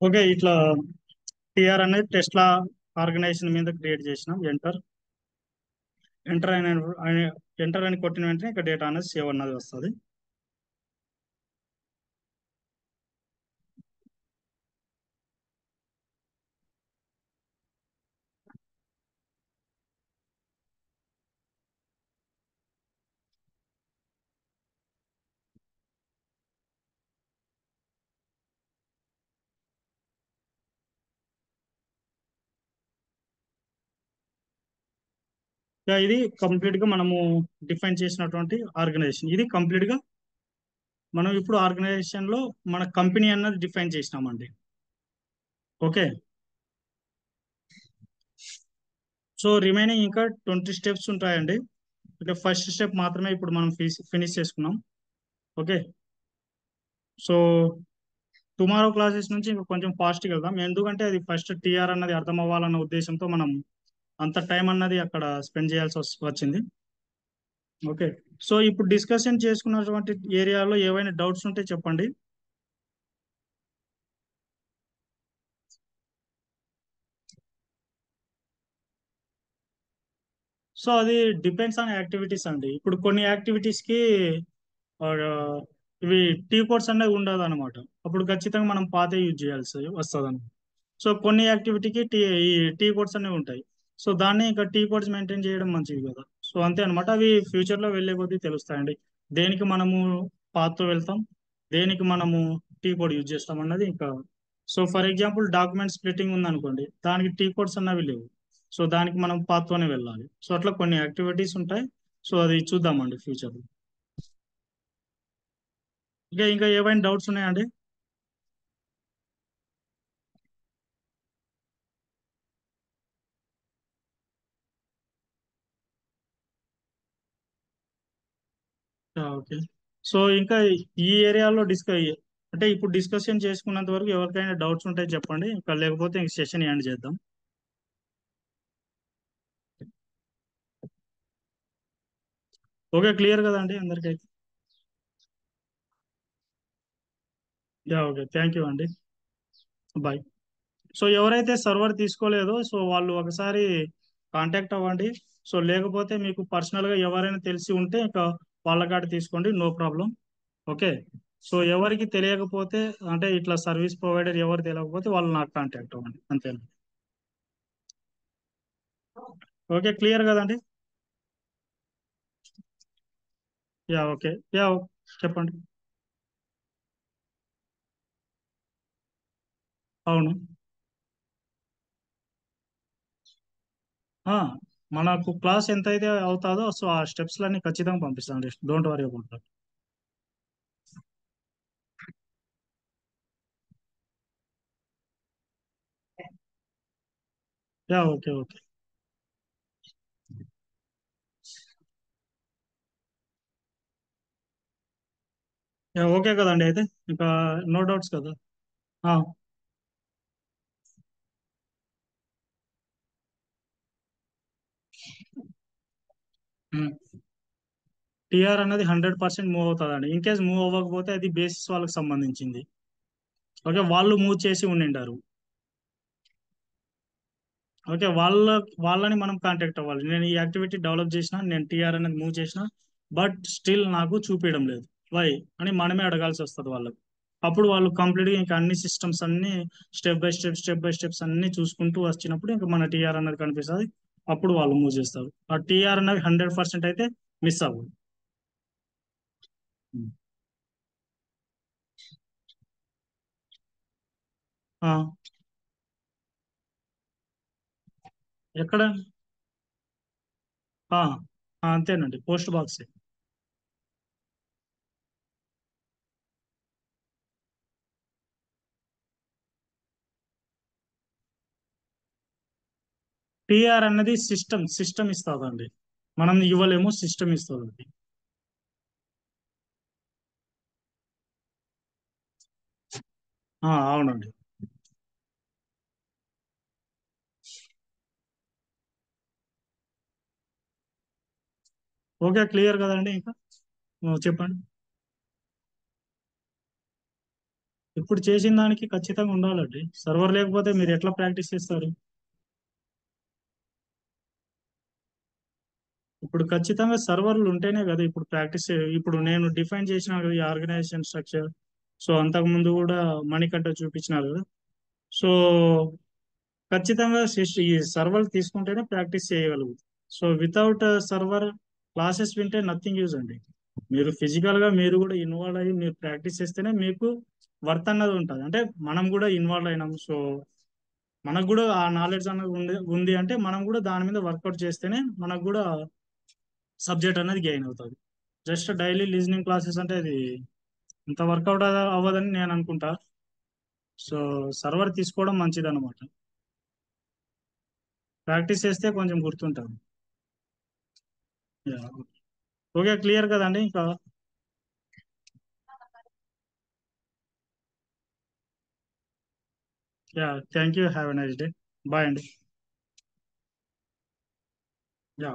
ఓకే, ఇట్లా టిఆర్ అనేది టెస్లా ఆర్గనైజేషన్ మీద క్రియేట్ చేసినాం. ఎంటర్ అయిన ఎంటర్ అని కొట్టిన వెంటనే ఇక డేటా అనేది సేవ్ అన్నది వస్తుంది. ఇక ఇది కంప్లీట్ గా మనము డిఫైన్ చేసినటువంటి ఆర్గనైజేషన్. ఇది కంప్లీట్ గా మనం ఇప్పుడు ఆర్గనైజేషన్ లో మన కంపెనీ అన్నది డిఫైన్ చేసినామండి. ఓకే, సో రిమైనింగ్ ఇంకా 20 స్టెప్స్ ఉంటాయండి. అంటే ఫస్ట్ స్టెప్ మాత్రమే ఇప్పుడు మనం ఫినిష్ చేసుకున్నాం. ఓకే, సో టుమారో క్లాసెస్ నుంచి ఇంకా కొంచెం ఫాస్ట్గా వెళ్దాం, ఎందుకంటే అది ఫస్ట్ టీఆర్ అన్నది అర్థం అవ్వాలన్న ఉద్దేశంతో మనం అంత టైం అన్నది అక్కడ స్పెండ్ చేయాల్సి వచ్చింది. ఓకే, సో ఇప్పుడు డిస్కషన్ చేసుకున్నటువంటి ఏరియాలో ఏవైనా డౌట్స్ ఉంటే చెప్పండి. సో అది డిపెండ్స్ ఆన్ యాక్టివిటీస్ అండి. ఇప్పుడు కొన్ని యాక్టివిటీస్ కి ఆ, ఇవి టీ కోడ్స్ అనేది ఉండదు అనమాట. అప్పుడు ఖచ్చితంగా మనం పాతే యూజ్ చేయాల్సి వస్తుంది. సో కొన్ని యాక్టివిటీకి ఈ టీ కోడ్స్ అనేవి ఉంటాయి. సో దాన్ని ఇంకా టీ కోడ్స్ మెయింటైన్ చేయడం మంచిది కదా. సో అంతే అనమాట, అవి ఫ్యూచర్ లో వెళ్ళే కొద్దీ తెలుస్తాయండి. దేనికి మనము పాత్తో వెళ్తాం, దేనికి మనము టీ కోడ్ యూజ్ చేస్తాం అన్నది ఇంకా. So for example document splitting ఉందనుకోండి, దానికి టీ కోడ్స్ అన్నవి లేవు. సో దానికి మనం పాత్తోనే వెళ్ళాలి. సో అట్లా కొన్ని యాక్టివిటీస్ ఉంటాయి. సో అది చూద్దామండి ఫ్యూచర్. ఇంకా ఏవైనా డౌట్స్ ఉన్నాయండి? ఓకే, సో ఇంకా ఈ ఏరియాలో అంటే ఇప్పుడు డిస్కషన్ చేసుకున్నంత వరకు ఎవరికైనా డౌట్స్ ఉంటే చెప్పండి, ఇంకా లేకపోతే ఇంక సెషన్ ఎండ్ చేద్దాం. ఓకే, క్లియర్ కదండి అందరికైతే? ఓకే, థ్యాంక్ యూ అండి. బాయ్. సో ఎవరైతే సర్వర్ తీసుకోలేదో సో వాళ్ళు ఒకసారి కాంటాక్ట్ అవ్వండి. సో లేకపోతే మీకు పర్సనల్గా ఎవరైనా తెలిసి ఉంటే ఇంకా వాళ్ళ కాడ తీసుకోండి, నో ప్రాబ్లం. ఓకే, సో ఎవరికి తెలియకపోతే, అంటే ఇట్లా సర్వీస్ ప్రొవైడర్ ఎవరు తెలియకపోతే వాళ్ళు నాకు కాంటాక్ట్ అవ్వండి, అంతేనా? ఓకే, క్లియర్ కదండి? ఓకే. చెప్పండి. అవును. ఆ, మనకు క్లాస్ ఎంత అయితే అవుతాదో సో ఆ స్టెప్స్ లన్నీ ఖచ్చితంగా పంపిస్తాను. Don't worry about that. Okay, okay. Okay కదండి అయితే, ఇంకా నో డౌట్స్ కదా? టీఆర్ అనేది 100% మూవ్ అవుతుందండి. ఇన్ కేస్ మూవ్ అవ్వకపోతే అది బేసిస్ వాళ్ళకి సంబంధించింది. ఓకే, వాళ్ళు మూవ్ చేసి ఉండిండారు. ఓకే, వాళ్ళని మనం కాంటాక్ట్ అవ్వాలి. నేను ఈ యాక్టివిటీ డెవలప్ చేసిన, నేను టీఆర్ అనేది మూవ్ చేసిన, బట్ స్టిల్ నాకు చూపించడం లేదు, వై అని మనమే అడగాల్సి వస్తుంది వాళ్ళకి. అప్పుడు వాళ్ళు కంప్లీట్గా ఇంకా అన్ని సిస్టమ్స్ అన్ని స్టెప్ బై స్టెప్స్ అన్ని చూసుకుంటూ వచ్చినప్పుడు ఇంకా మన టీఆర్ అనేది కనిపిస్తుంది. అప్పుడు వాళ్ళు మూవ్ చేస్తారు. ఆ టీఆర్ అనేది 100% అయితే మిస్ అవ్వదు. ఆ, ఎక్కడ? ఆ, అంతేనండి, పోస్ట్ బాక్స్. టీఆర్ అన్నది సిస్టమ్ ఇస్తుందండి, మనం ఇవ్వలేము, సిస్టమ్ ఇస్తుంది. అవునండి. ఓకే, క్లియర్ కదండి ఇంకా? చెప్పండి. ఇప్పుడు చేసిన దానికి ఖచ్చితంగా ఉండాలండి. సర్వర్ లేకపోతే మీరు ఎట్లా ప్రాక్టీస్ చేస్తారు? ఇప్పుడు ఖచ్చితంగా సర్వర్లు ఉంటేనే కదా ఇప్పుడు ఇప్పుడు నేను డిఫైన్ చేసిన కదా ఈ ఆర్గనైజేషన్ స్ట్రక్చర్. సో అంతకుముందు కూడా మణికంఠ చూపించినారు కదా. సో ఖచ్చితంగా ఈ సర్వర్ తీసుకుంటేనే ప్రాక్టీస్ చేయగలరు. సో వితౌట్ సర్వర్ క్లాసెస్ వింటే నథింగ్ యూజ్ అండి. మీరు ఫిజికల్ గా మీరు కూడా ఇన్వాల్వ్ అయ్యి మీరు ప్రాక్టీస్ చేస్తేనే మీకు వర్త్ అన్నది ఉంటుంది. అంటే మనం కూడా ఇన్వాల్వ్ అయినాం, సో మనకు కూడా ఆ నాలెడ్జ్ అన్నది ఉంది అంటే మనం కూడా దాని మీద వర్కౌట్ చేస్తేనే మనకు కూడా సబ్జెక్ట్ అనేది గెయిన్ అవుతుంది. జస్ట్ డైలీ లిజనింగ్ క్లాసెస్ అంటే అది ఇంత వర్కౌట్ అవ్వదని నేను అనుకుంటా. సో సర్వర్ తీసుకోవడం మంచిది అనమాట. ప్రాక్టీస్ చేస్తే కొంచెం గుర్తుంటుంది. యా. ఓకే, క్లియర్ కదండి ఇంకా. Ya, thank you, have a nice day. Bye అండి. యా.